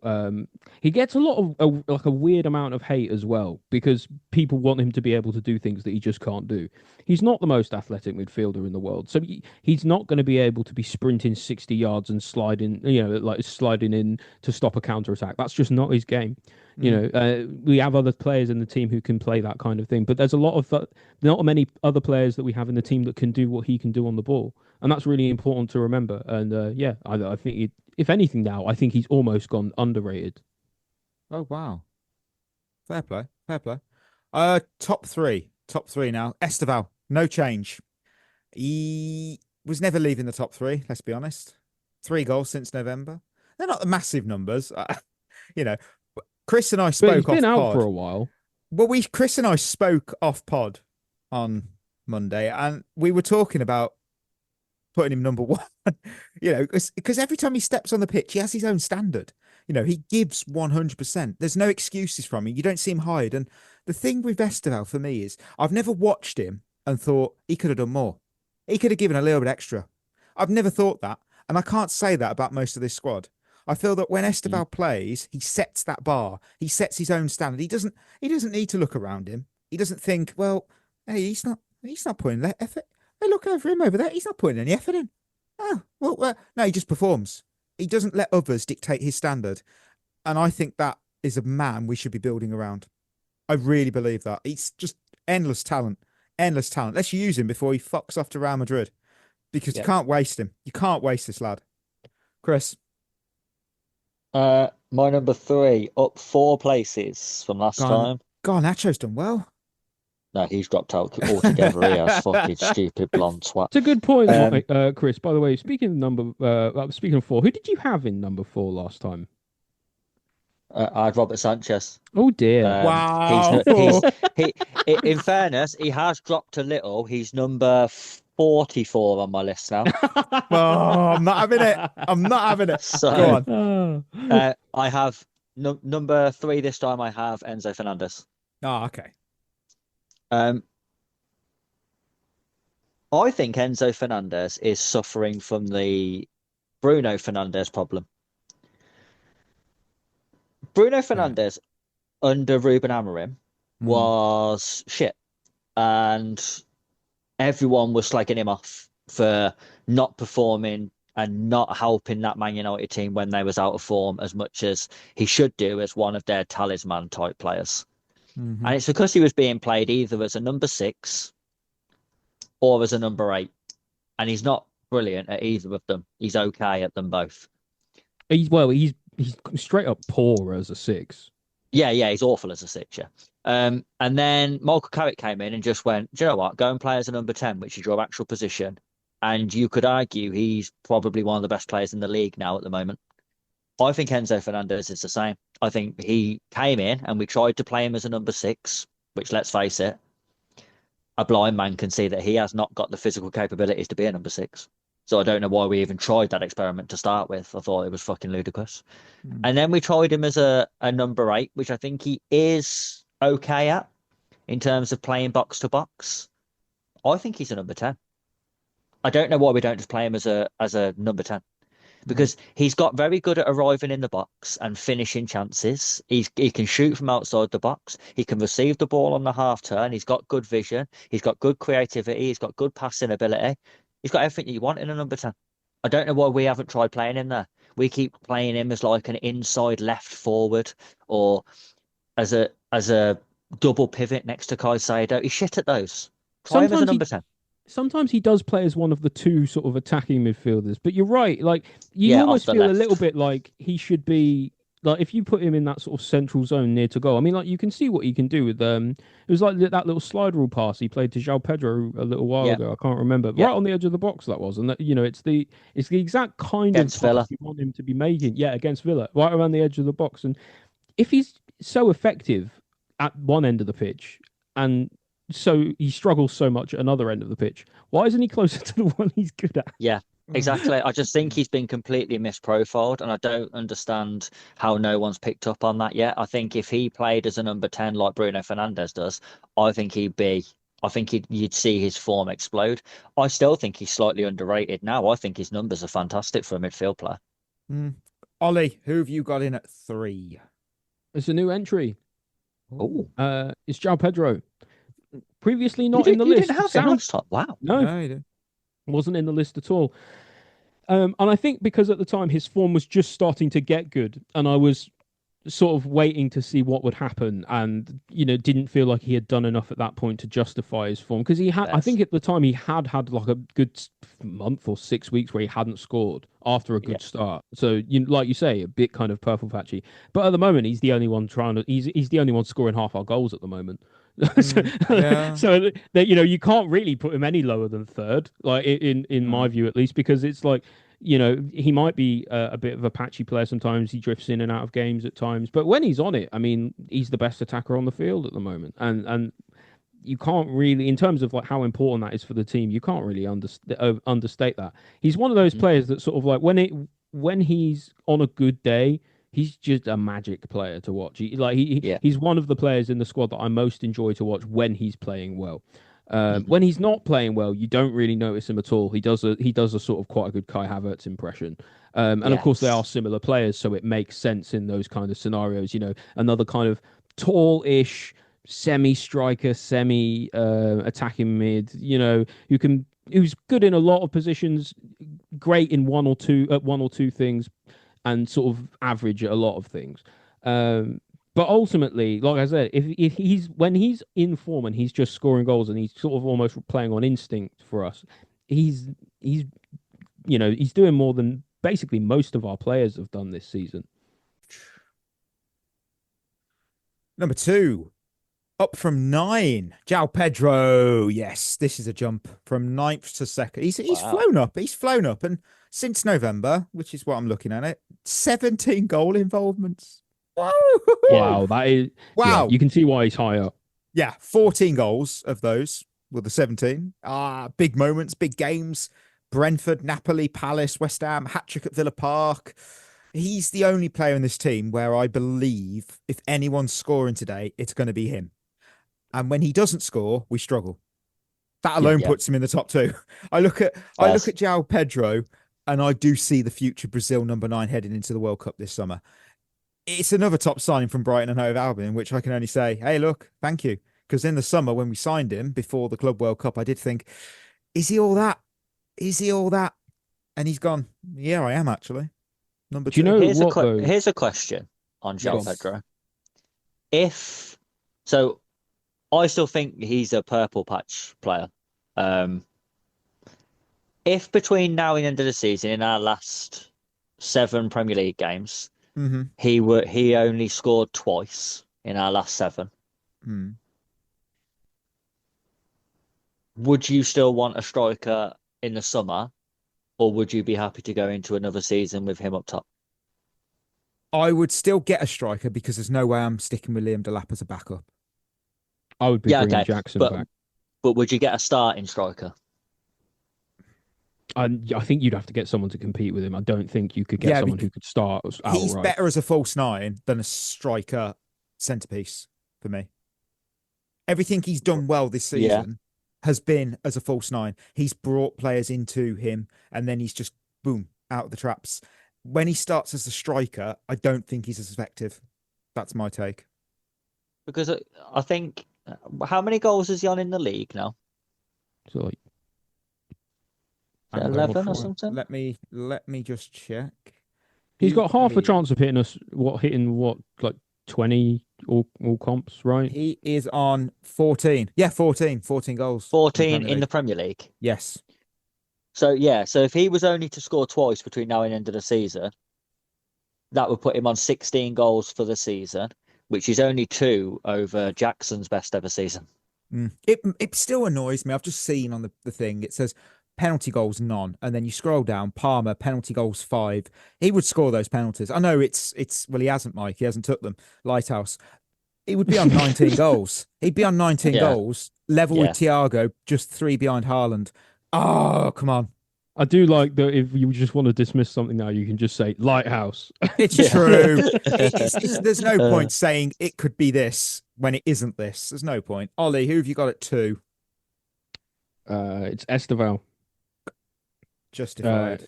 He gets a lot of a weird amount of hate as well because people want him to be able to do things that he just can't do. He's not the most athletic midfielder in the world, so he's not going to be able to be sprinting 60 yards and sliding in to stop a counter attack. That's just not his game. We have other players in the team who can play that kind of thing, but there's not many other players that we have in the team that can do what he can do on the ball, and that's really important to remember. And I think if anything now, I think he's almost gone underrated. Oh wow, fair play. Top three now. Estevao, no change. He was never leaving the top 3. Let's be honest. 3 goals since November. They're not the massive numbers, Chris and I spoke off pod. He's been out for a while. Well, Chris and I spoke off pod on Monday, and we were talking about putting him number 1. Because every time he steps on the pitch, he has his own standard. He gives 100%. There's no excuses from him. You don't see him hide. And the thing with Estevao for me is I've never watched him and thought he could have done more. He could have given a little bit extra. I've never thought that. And I can't say that about most of this squad. I feel that when Estevao plays, he sets that bar. He sets his own standard. He doesn't need to look around him. He doesn't think, well, hey, he's not putting that effort. Hey, look over him over there. He's not putting any effort in. Oh, well, no, he just performs. He doesn't let others dictate his standard. And I think that is a man we should be building around. I really believe that. He's just endless talent. Endless talent. Let's use him before he fucks off to Real Madrid. Because you can't waste him. You can't waste this lad. Chris? My number 3, up 4 places from last time. God, Nacho's done well. No, he's dropped out altogether. He has fucking stupid blonde swat. It's a good point, Chris. By the way, speaking of 4, who did you have in number 4 last time? I had Robert Sanchez. Oh dear! Wow. In fairness, he has dropped a little. He's number 44 on my list now. Oh, I'm not having it. So, go on. I have number 3 this time. I have Enzo Fernandez. Oh, okay. I think Enzo Fernandez is suffering from the Bruno Fernandes problem. Bruno Fernandes under Ruben Amorim was shit, and everyone was slagging him off for not performing and not helping that Man United team when they was out of form as much as he should do as one of their talisman type players. And it's because he was being played either as a number 6 or as a number 8, and he's not brilliant at either of them. He's okay at them both. He's straight up poor as a 6. Yeah, he's awful as a 6. Yeah. And then Michael Carrick came in and just went, do you know what? Go and play as a number 10, which is your actual position. And you could argue he's probably one of the best players in the league now at the moment. I think Enzo Fernandez is the same. I think he came in and we tried to play him as a number 6, which, let's face it, a blind man can see that he has not got the physical capabilities to be a number 6. So I don't know why we even tried that experiment to start with. I thought it was fucking ludicrous. And then we tried him as a number 8, which I think he is okay at in terms of playing box to box. I think he's a number 10. I don't know why we don't just play him as a number 10. Because he's got very good at arriving in the box and finishing chances. He can shoot from outside the box. He can receive the ball on the half turn. He's got good vision. He's got good creativity. He's got good passing ability. He's got everything you want in a number 10. I don't know why we haven't tried playing him there. We keep playing him as like an inside left forward or as a double pivot next to Caicedo. He's shit at those. Try him as a number 10. Sometimes he does play as one of the 2 sort of attacking midfielders, but you're right. Like you almost feel a little bit like he should be like if you put him in that sort of central zone near to goal. I mean, like you can see what he can do with it was like that little slide rule pass he played to Joao Pedro a little while ago. I can't remember. Right on the edge of the box that was, and that, it's the exact kind of pass you want him to be making. Yeah, against Villa, right around the edge of the box. And if he's so effective at one end of the pitch and so he struggles so much at another end of the pitch, why isn't he closer to the one he's good at? Yeah, exactly. I just think he's been completely misprofiled, and I don't understand how no one's picked up on that yet. I think if he played as a number 10 like Bruno Fernandes does, I think you'd see his form explode. I still think he's slightly underrated now. I think his numbers are fantastic for a midfield player. Ollie, who have you got in at 3? It's a new entry. Oh, it's Joao Pedro. Previously not in the list. Didn't have him last time. Wow. No, you didn't. Wasn't in the list at all. And I think because at the time his form was just starting to get good, and I was sort of waiting to see what would happen, and didn't feel like he had done enough at that point to justify his form, because he had. Yes. I think at the time he had like a good month or 6 weeks where he hadn't scored after a good start. So like you say, a bit kind of purple patchy. But at the moment he's the only one he's the only one scoring half our goals at the moment. So that you can't really put him any lower than 3rd, like in my view at least, because it's like he might be a bit of a patchy player sometimes. He drifts in and out of games at times, but when he's on it, I mean, he's the best attacker on the field at the moment, and you can't really, in terms of like how important that is for the team, you can't really understate that. He's one of those players that sort of like when he's on a good day, he's just a magic player to watch. He's one of the players in the squad that I most enjoy to watch when he's playing well. When he's not playing well, you don't really notice him at all. He does a sort of quite a good Kai Havertz impression. And of course, they are similar players, so it makes sense in those kind of scenarios. Another kind of tall-ish, semi-striker, semi-attacking mid. Who's good in a lot of positions, great in one or two things, and sort of average at a lot of things. But ultimately, like I said, if when he's in form and he's just scoring goals and he's sort of almost playing on instinct for us, he's doing more than basically most of our players have done this season. Number 2, up from 9, Joao Pedro. Yes, this is a jump from 9th to 2nd. He's flown up. He's flown up, and since November, which is what I'm looking at, 17 goal involvements. Wow, that is wow. Yeah, you can see why he's high up. Yeah, 14 goals of those were the 17. Big moments, big games. Brentford, Napoli, Palace, West Ham, hat-trick at Villa Park. He's the only player in this team where I believe if anyone's scoring today, it's going to be him. And when he doesn't score, we struggle. That alone puts him in the top 2. I look at Joao Pedro, and I do see the future Brazil number 9 heading into the World Cup this summer. It's another top signing from Brighton and Hove Albion, which I can only say, hey, look, thank you. Because in the summer, when we signed him before the Club World Cup, I did think, is he all that? Is he all that? And he's gone, yeah, I am actually. Number 2. Here's a question on Joao Pedro. I still think he's a purple patch player. If between now and the end of the season, in our last 7 Premier League games, he only scored twice in our last 7. Would you still want a striker in the summer, or would you be happy to go into another season with him up top? I would still get a striker because there's no way I'm sticking with Liam Delap as a backup. I would be bringing Jackson back. But would you get a starting striker? I think you'd have to get someone to compete with him. I don't think you could get someone who could start outright. He's better as a false 9 than a striker centerpiece for me. Everything he's done well this season has been as a false 9. He's brought players into him, and then he's just, boom, out of the traps. When he starts as a striker, I don't think he's as effective. That's my take. Because I think, how many goals is he on in the league now? So like 11 or something? Let me just check. He's got half a chance of hitting like 20 all comps, right? He is on 14. Yeah, 14 goals. 14 in the Premier League. Yes. So if he was only to score twice between now and the end of the season, that would put him on 16 goals for the season, which is only 2 over Jackson's best ever season. It still annoys me. I've just seen on the thing, it says penalty goals none, and then you scroll down, Palmer penalty goals 5. He would score those penalties. I know it's well, he hasn't, Mike. He hasn't took them. Lighthouse. He would be on 19 goals. He'd be on 19 goals, level with Thiago, just 3 behind Haaland. Oh, come on. I do like that if you just want to dismiss something now, you can just say Lighthouse. It's true. There's no point saying it could be this when it isn't this. There's no point. Ollie, who have you got at 2? It's Estevao. Justified.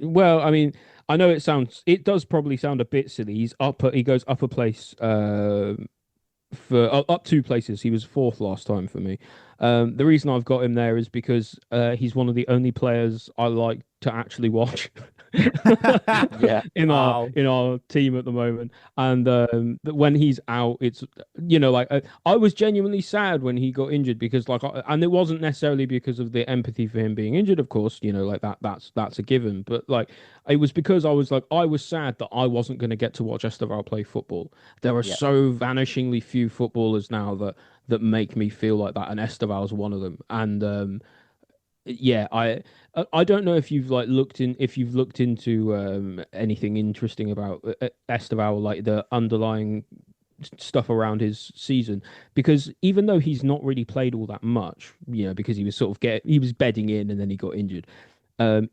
Well, I mean, I know it does probably sound a bit silly. He goes up a place for up 2 places. He was 4th last time for me. The reason I've got him there is because he's one of the only players I like to actually watch in our team at the moment. And when he's out, it's I was genuinely sad when he got injured because and it wasn't necessarily because of the empathy for him being injured, of course, that's a given, but it was because I was sad that I wasn't going to get to watch Estevao play football. There are so vanishingly few footballers now that make me feel like that, and Estevao is one of them. And I don't know if you've looked into anything interesting about Estevao, like the underlying stuff around his season, because even though he's not really played all that much, because he was he was bedding in and then he got injured.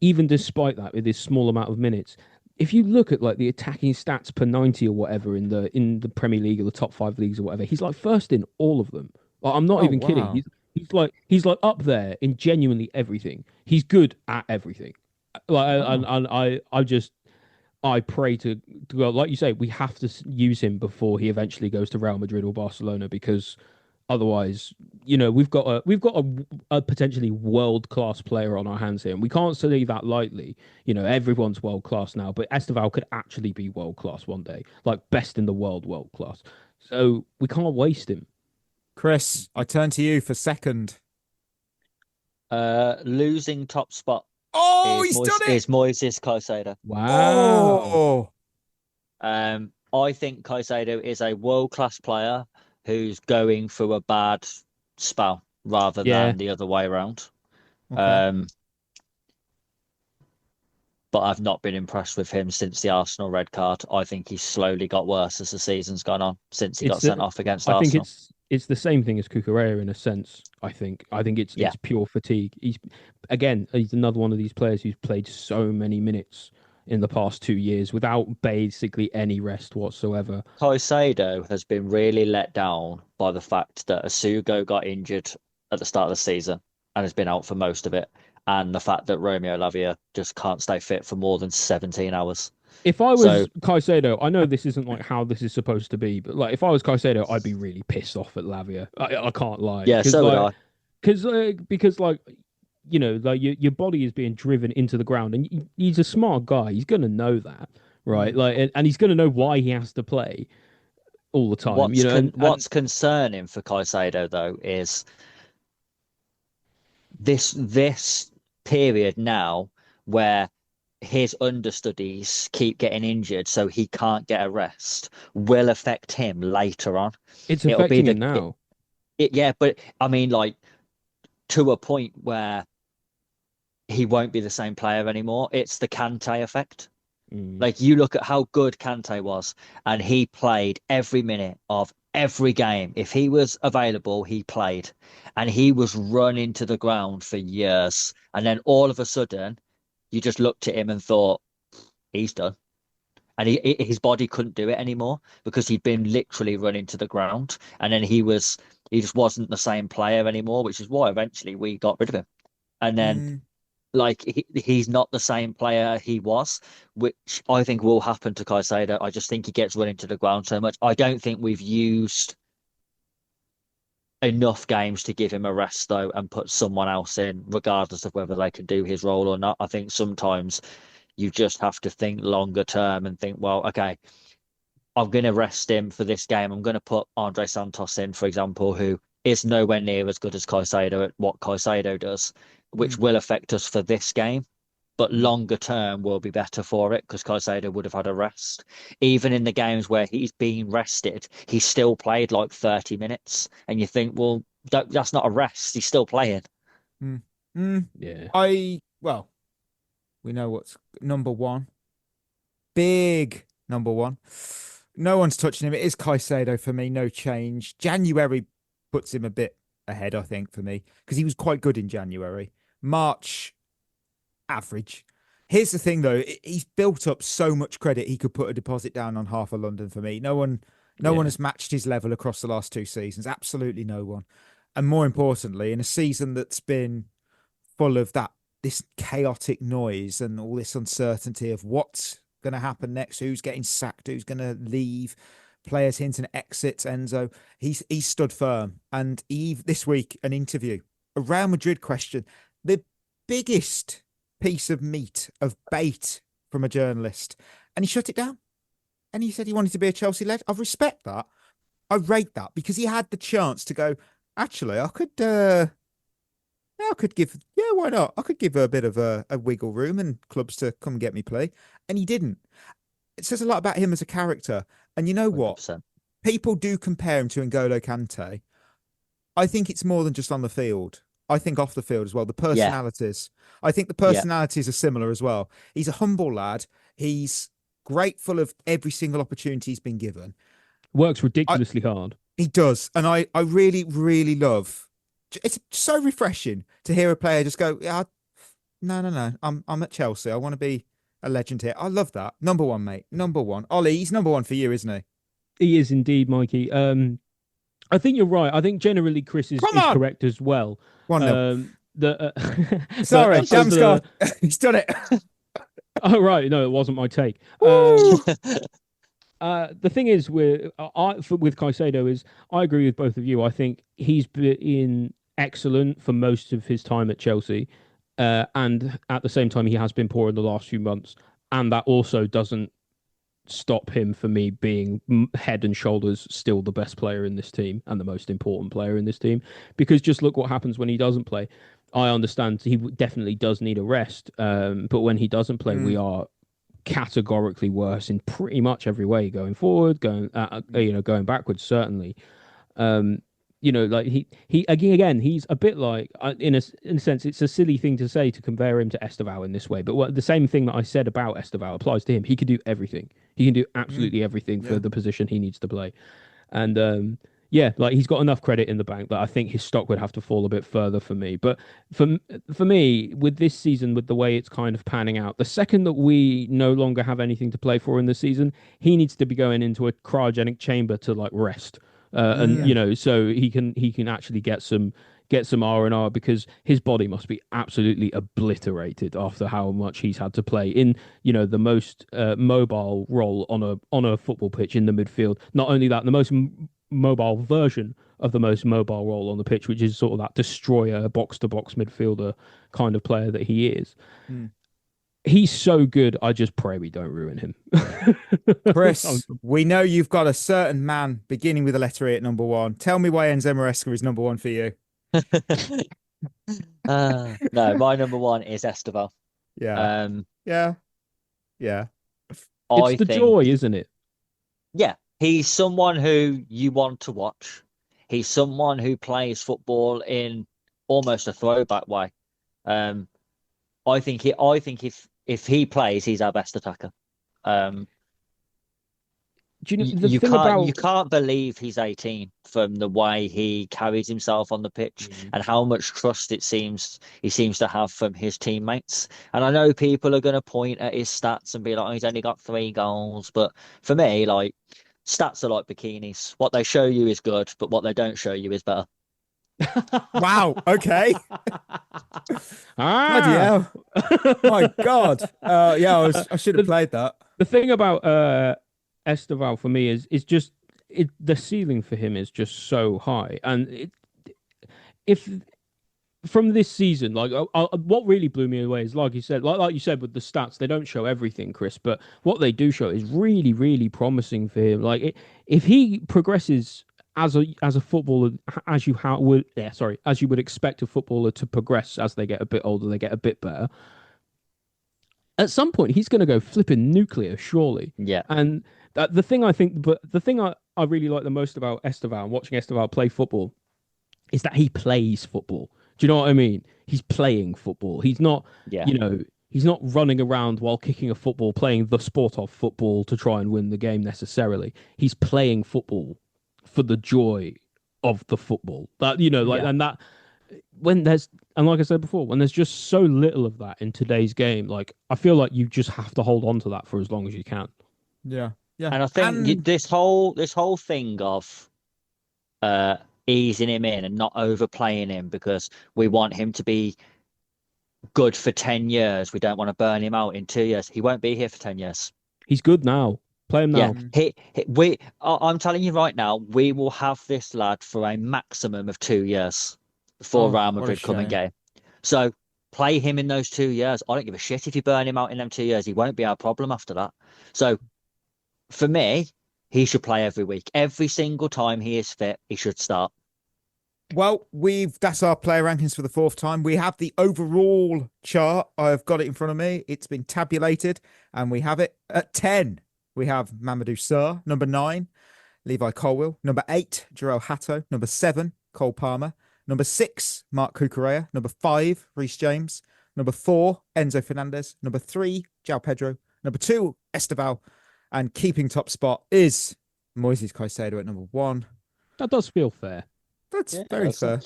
Even despite that, with his small amount of minutes, if you look at the attacking stats per 90 or whatever in the Premier League or the top 5 leagues or whatever, he's first in all of them. I'm not even kidding. he's like up there in genuinely everything. He's good at everything. I pray to God, like you say, we have to use him before he eventually goes to Real Madrid or Barcelona, because otherwise, we've got a potentially world class player on our hands here, and we can't say that lightly. Everyone's world class now, but Estevao could actually be world class one day, like best in the world class. So we can't waste him. Chris, I turn to you for second. Losing top spot. Oh, he's done it! Is Moises Caicedo. Wow. I think Caicedo is a world-class player who's going through a bad spell rather than the other way around. Okay. But I've not been impressed with him since the Arsenal red card. I think he's slowly got worse as the season's gone on since he got sent off against Arsenal. I think it's the same thing as Cucurella in a sense. I think it's pure fatigue. He's another one of these players who's played so many minutes in the past 2 years without basically any rest whatsoever. Caicedo has been really let down by the fact that Asugo got injured at the start of the season and has been out for most of it, and the fact that Romeo Lavia just can't stay fit for more than 17 hours. If I was Caicedo, I know this isn't like how this is supposed to be, but like if I was Caicedo, I'd be really pissed off at Lavia. I can't lie. Yeah, so would I. Because like your body is being driven into the ground, and he's a smart guy. He's gonna know that, right? And he's gonna know why he has to play all the time. What's concerning for Caicedo though is this period now where his understudies keep getting injured, so he can't get a rest, will affect him later on. It's affecting him now. But I mean, like, to a point where he won't be the same player anymore. It's the Kante effect. Like, you look at how good Kante was, and he played every minute of every game. If he was available, he played, and he was running to the ground for years. And then all of a sudden, you just looked at him and thought, he's done. And his body couldn't do it anymore because he'd been literally running to the ground. And then he just wasn't the same player anymore, which is why eventually we got rid of him. And then he's not the same player he was, which I think will happen to Caicedo. I just think he gets running to the ground so much. I don't think we've used enough games to give him a rest, though, and put someone else in, regardless of whether they can do his role or not. I think sometimes you just have to think longer term and think, well, okay, I'm going to rest him for this game. I'm going to put Andre Santos in, for example, who is nowhere near as good as Caicedo at what Caicedo does, which will affect us for this game. But longer term will be better for it because Caicedo would have had a rest. Even in the games where he's being rested, he still played like 30 minutes. And you think, well, that's not a rest. He's still playing. Yeah. We know what's number one. Big number one. No one's touching him. It is Caicedo for me. No change. January puts him a bit ahead, I think, for me, because he was quite good in January. March, average. Here's the thing, though. He's built up so much credit, he could put a deposit down on half of London for me. No one has matched his level across the last 2 seasons. Absolutely no one. And more importantly, in a season that's been full of this chaotic noise and all this uncertainty of what's going to happen next, who's getting sacked, who's going to leave, players hinting exits, Enzo, he's stood firm. And this week, an interview, a Real Madrid question, the biggest piece of meat, of bait from a journalist, and he shut it down. And he said he wanted to be a Chelsea lad. I respect that. I rate that, because he had the chance to go, actually, I could give, why not? I could give a bit of a wiggle room and clubs to come get me play. And he didn't. It says a lot about him as a character. And you know what? 100%. People do compare him to N'Golo Kante. I think it's more than just on the field. I think off the field as well. The personalities. Yeah. I think the personalities are similar as well. He's a humble lad. He's grateful of every single opportunity he's been given. Works ridiculously hard. He does. And I really, really love. It's so refreshing to hear a player just go, no. I'm at Chelsea. I want to be a legend here. I love that. Number one, mate. Number one. Ollie, he's number one for you, isn't he? He is indeed, Mikey. I think you're right. I think generally Chris is correct as well. 1-0. Sorry, Damsgaard. He's done it. Oh, right. No, it wasn't my take. The thing is with Caicedo is I agree with both of you. I think he's been excellent for most of his time at Chelsea. And at the same time, he has been poor in the last few months. And that also doesn't stop him for me being head and shoulders still the best player in this team and the most important player in this team. Because just look what happens when he doesn't play. I understand he definitely does need a rest. But when he doesn't play, we are categorically worse in pretty much every way, going forward, going backwards, certainly. Like he again, he's a bit like in a sense, it's a silly thing to say to compare him to Estevao in this way, but the same thing that I said about Estevao applies to him. He can do everything. He can do absolutely everything for the position he needs to play, and like he's got enough credit in the bank that I think his stock would have to fall a bit further for me. But for me, with this season, with the way it's kind of panning out, the second that we no longer have anything to play for in the season, he needs to be going into a cryogenic chamber to like rest. So he can actually get some R&R, because his body must be absolutely obliterated after how much he's had to play in the most mobile role on a football pitch in the midfield. Not only that, the most mobile version of the most mobile role on the pitch, which is sort of that destroyer, box to box midfielder kind of player that he is. He's so good. I just pray we don't ruin him. Chris, we know you've got a certain man beginning with a letter E at number 1. Tell me why Enzo Maresca is number 1 for you. No, my number 1 is Estevao. Yeah. Yeah. It's the joy, isn't it? Yeah. He's someone who you want to watch. He's someone who plays football in almost a throwback way. I think if he plays, he's our best attacker. Do you know you can't believe he's 18 from the way he carries himself on the pitch and how much trust he seems to have from his teammates. And I know people are going to point at his stats and be like, oh, he's only got 3 goals. But for me, like, stats are like bikinis. What they show you is good, but what they don't show you is better. Wow. Okay. Bloody hell. My God. I should have played that. The thing about Estevao for me is just the ceiling for him is just so high, and if from this season, like what really blew me away is like you said with the stats, they don't show everything, Chris, but what they do show is really, really promising for him. Like if he progresses as a footballer, as you would expect a footballer to progress as they get a bit older, they get a bit better. At some point, he's going to go flipping nuclear, surely. Yeah. And the thing I really like the most about Estevao and watching Estevao play football is that he plays football. Do you know what I mean? He's playing football. He's not, he's not running around while kicking a football, playing the sport of football to try and win the game necessarily. He's playing football for the joy of the football. That and that when there's, and like I said before, when there's just so little of that in today's game, like I feel like you just have to hold on to that for as long as you can. Yeah. And I think this whole thing of easing him in and not overplaying him because we want him to be good for 10 years. We don't want to burn him out in 2 years. He won't be here for 10 years. He's good now. Play him now. Yeah, I'm telling you right now, we will have this lad for a maximum of 2 years before Real Madrid come and get him. So play him in those 2 years. I don't give a shit if you burn him out in them 2 years. He won't be our problem after that. So for me, he should play every week. Every single time he is fit, he should start. Well, that's our player rankings for the 4th time. We have the overall chart. I've got it in front of me. It's been tabulated, and we have it at 10. We have Mamadou Sarr, number 9, Levi Colwill, number 8, Joao Hato, number 7, Cole Palmer, number 6, Mark Cucurella, number 5, Reece James, number 4, Enzo Fernandez, number 3, Joao Pedro, number 2, Estevao, and keeping top spot is Moises Caicedo at number 1. That does feel fair. That's very fair.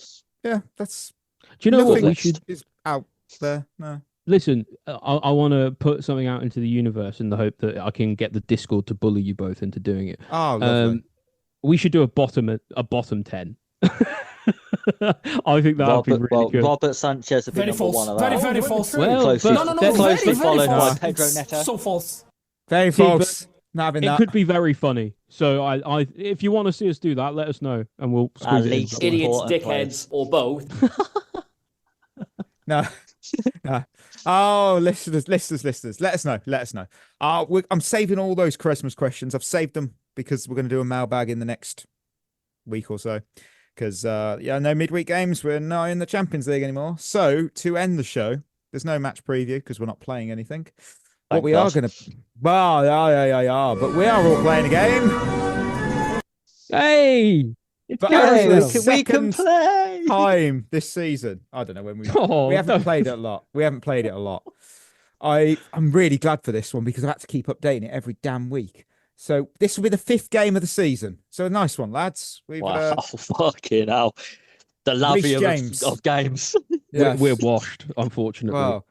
Yeah, that's. Do you know what we should? Is out there. No. Listen, I want to put something out into the universe in the hope that I can get the Discord to bully you both into doing it. Oh, lovely. We should do a bottom 10. I think that would be really good. Robert Sanchez would be Very number false. one of Very, that. very false. Well, No, They're closely very, followed very by false. Pedro It's Neto. so false. Very See, false. Not having It that. could be very funny. So I if you want to see us do that, let us know and we'll squeeze it in. least somewhere. Idiots, important dickheads, or both. No. No. Oh, listeners. Let us know. I'm saving all those Christmas questions. I've saved them because we're going to do a mailbag in the next week or so. Because, no midweek games. We're not in the Champions League anymore. So, to end the show, there's no match preview because we're not playing anything. What we are going to... Well, yeah. But we are all playing a game. Hey! We can play time this season. I don't know when we haven't played it a lot. I'm really glad for this one because I've had to keep updating it every damn week. So this will be the 5th game of the season. So a nice one, lads. Wow, fucking hell. The Lavia of games. Yes. We're washed, unfortunately. Well,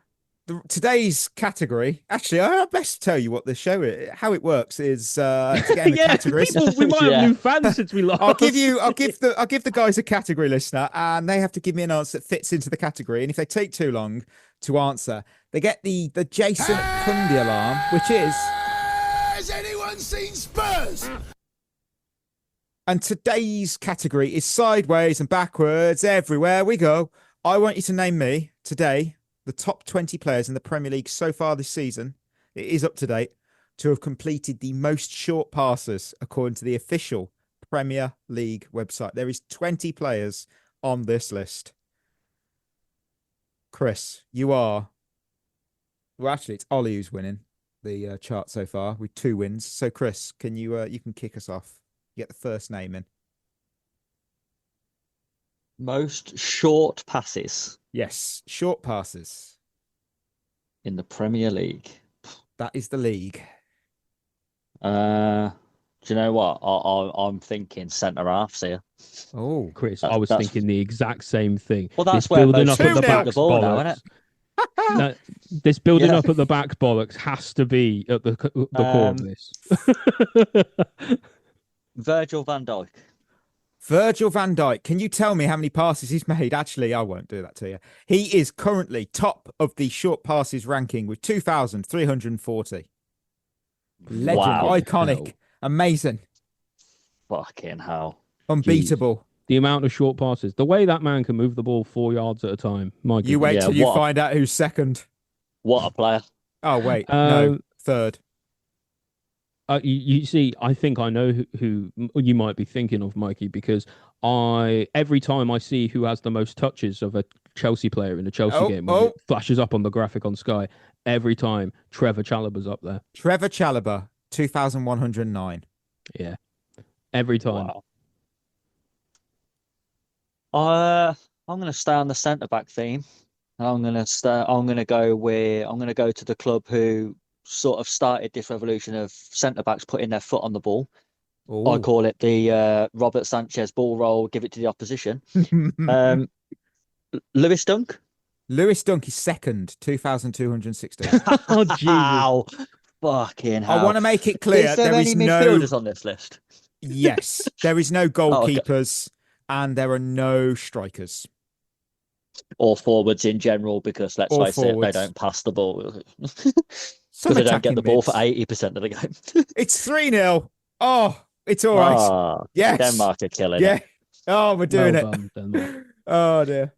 today's category. Actually, I best tell you what the show is. How it works is to get in the categories. We might have new fans since we lost. I'll give the guys a category listener, and they have to give me an answer that fits into the category. And if they take too long to answer, they get the Jason Cundy alarm, which is. Has anyone seen Spurs? And today's category is sideways and backwards. Everywhere we go, I want you to name me today the top 20 players in the Premier League so far this season. It is up to date to have completed the most short passes according to the official Premier League website. There is 20 players on this list. Chris, you are. Well, actually, it's Ollie who's winning the chart so far with 2 wins. So, Chris, can you can kick us off? Get the first name in. Most short passes Yes, short passes. in the Premier League. That is the league. Do you know what? I'm thinking centre halves here. Oh, Chris, I was thinking the exact same thing. Well, that's This where building most up at the people back the ball now, bollocks. isn't it? No, this building Yeah. up at the back bollocks has to be at the core of this. Virgil van Dijk. Virgil van Dijk. Can you tell me how many passes he's made? Actually, I won't do that to you. He is currently top of the short passes ranking with 2,340. Legend, Wow. iconic, Hell. amazing, Fucking hell. unbeatable. The amount of short passes, the way that man can move the ball 4 yards at a time. My You wait Yeah, till you what a- find out who's second. What a player. Oh, wait. No, third. You see, I think I know who you might be thinking of, Mikey, because every time I see who has the most touches of a Chelsea player in a Chelsea game, when it flashes up on the graphic on Sky, every time Trevor Chalobah's up there. Trevor Chalobah, 2,109. Yeah, every time. Wow. I'm going to stay on the centre back theme. I'm going to go to the club who sort of started this revolution of centre backs putting their foot on the ball. Ooh. I call it the Robert Sanchez ball roll, give it to the opposition. Lewis Dunk. Lewis Dunk is second, 2,260. Oh, Jesus. Ow. Fucking hell. I want to make it clear Is there any midfielders on this list? Yes, there is no goalkeepers and there are no strikers. Or forwards in general, because let's Or face it, they forwards. don't pass the ball. Some Because they don't attacking get the ball mids. for 80% of the game. It's 3-0. Oh, it's all right. Ah, Yes. Denmark are killing Yeah. it. Oh, we're doing Well it. done, Denmark. Oh, dear.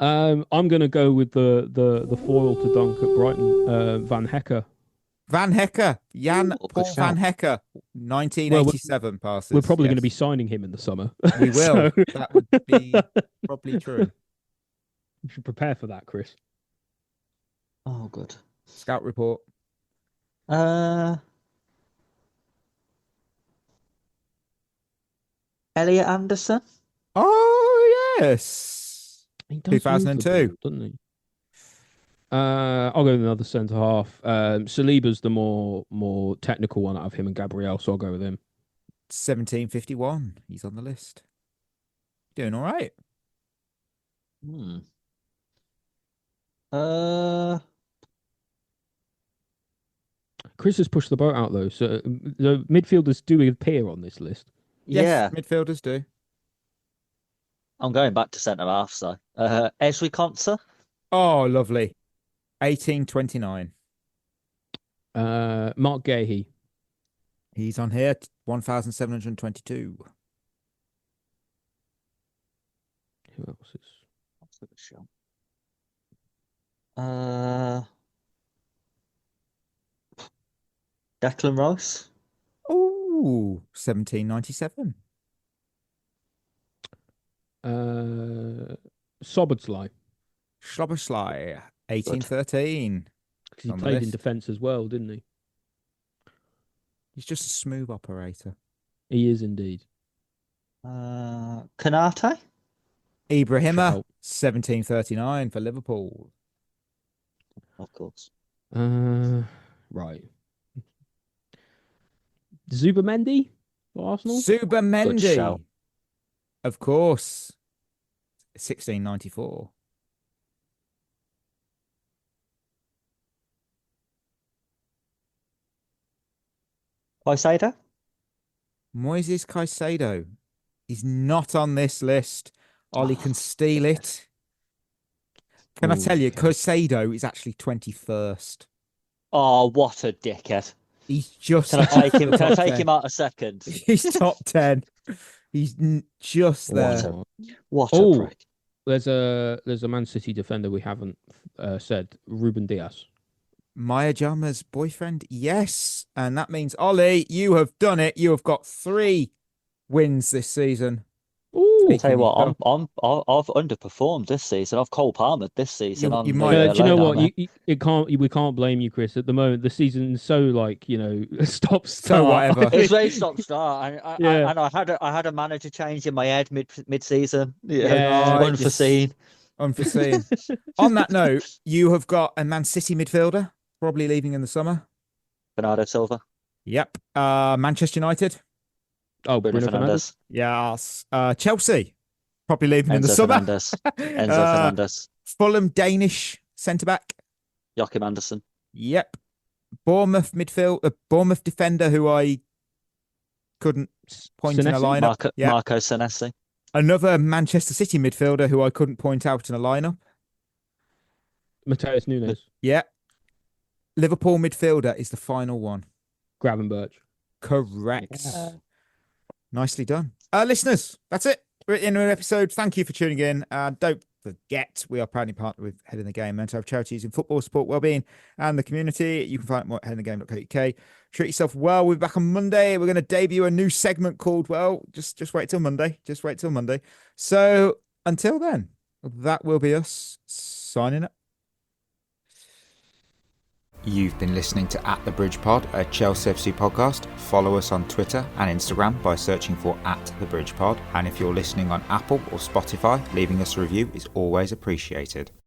I'm going to go with the foil to Dunk at Brighton, Van Hecker. Van Hecker. Jan Ooh, Paul good Van shout. Hecker. 1987 passes. We're probably going to Yes. be signing him in the summer. We will. So, That would be probably true. you should prepare for that, Chris. Oh, good. Scout report. Elliot Anderson. Oh, yes. He does move the 2002. ball, doesn't he? I'll go with another centre half. Saliba's the more technical one out of him and Gabriel, so I'll go with him. 1751. He's on the list. Doing all right. Chris has pushed the boat out though, so the midfielders do appear on this list. Yeah, Yes, midfielders do. I'm going back to centre half. So, Esri Konsa, Oh, lovely. 1829. Mark Gahey. He's on here. 1722. Who else is? Declan Rice. Oh, 1797. Soboslai. Schlobersley, 1813. Because he On the played in list. defence as well, didn't he? He's just a smooth operator. He is indeed. Kanate. Ibrahima, Shout. 1739 for Liverpool. Of course. Right. Zubamendi for Arsenal. Good Subamendi, shout. of course, 1694. Caicedo. Moises Caicedo. He's not on this list. Ollie can steal it. Can I tell you, okay. Caicedo is actually 21st. Oh, what a dickhead! He's just. Can I take him? Can I top take 10. him out a second? He's top 10. He's just there. What a Oh, prick! there's a Man City defender we haven't said. Ruben Diaz. Maya Jama's boyfriend, yes. And that means, Ollie, you have done it. You have got 3 wins this season. Ooh, I'll tell you what, Speaking I've underperformed this season. I've Cole Palmered this season. You- on you the, might- do you know lowdown what? there. We can't blame you, Chris. At the moment, the season's so stop So start. whatever. It's very stop start, and Yeah. I had a manager change in my head mid season. Yeah. Right, Unforeseen. Unforeseen. On that note, you have got a Man City midfielder, probably leaving in the summer. Bernardo Silva, Yep. Manchester United. Oh, Bruno Bruno Fernandes. Fernandes, Yes. Chelsea, probably leaving in the Enzo summer. Fernandes, Enzo Fernandes, Fulham Danish centre back. Joachim Anderson, Yep. Bournemouth Bournemouth defender who I couldn't point in a Senesi? lineup. Marco Senesi, Another Manchester City midfielder who I couldn't point out in a lineup. Mateus Nunes. Yeah. Liverpool midfielder is the final one. Gravenberch. Correct. Nicely done. Listeners, that's it. We're in an episode. Thank you for tuning in. Don't forget, we are proudly partnered with Head in the Game, mental health charities in football, sport, wellbeing, and the community. You can find more at headinthegame.co.uk. Treat yourself well. We'll be back on Monday. We're going to debut a new segment called, well, just wait till Monday. Just wait till Monday. So until then, that will be us signing up. You've been listening to At The Bridge Pod, a Chelsea FC podcast. Follow us on Twitter and Instagram by searching for At The Bridge Pod. And if you're listening on Apple or Spotify, leaving us a review is always appreciated.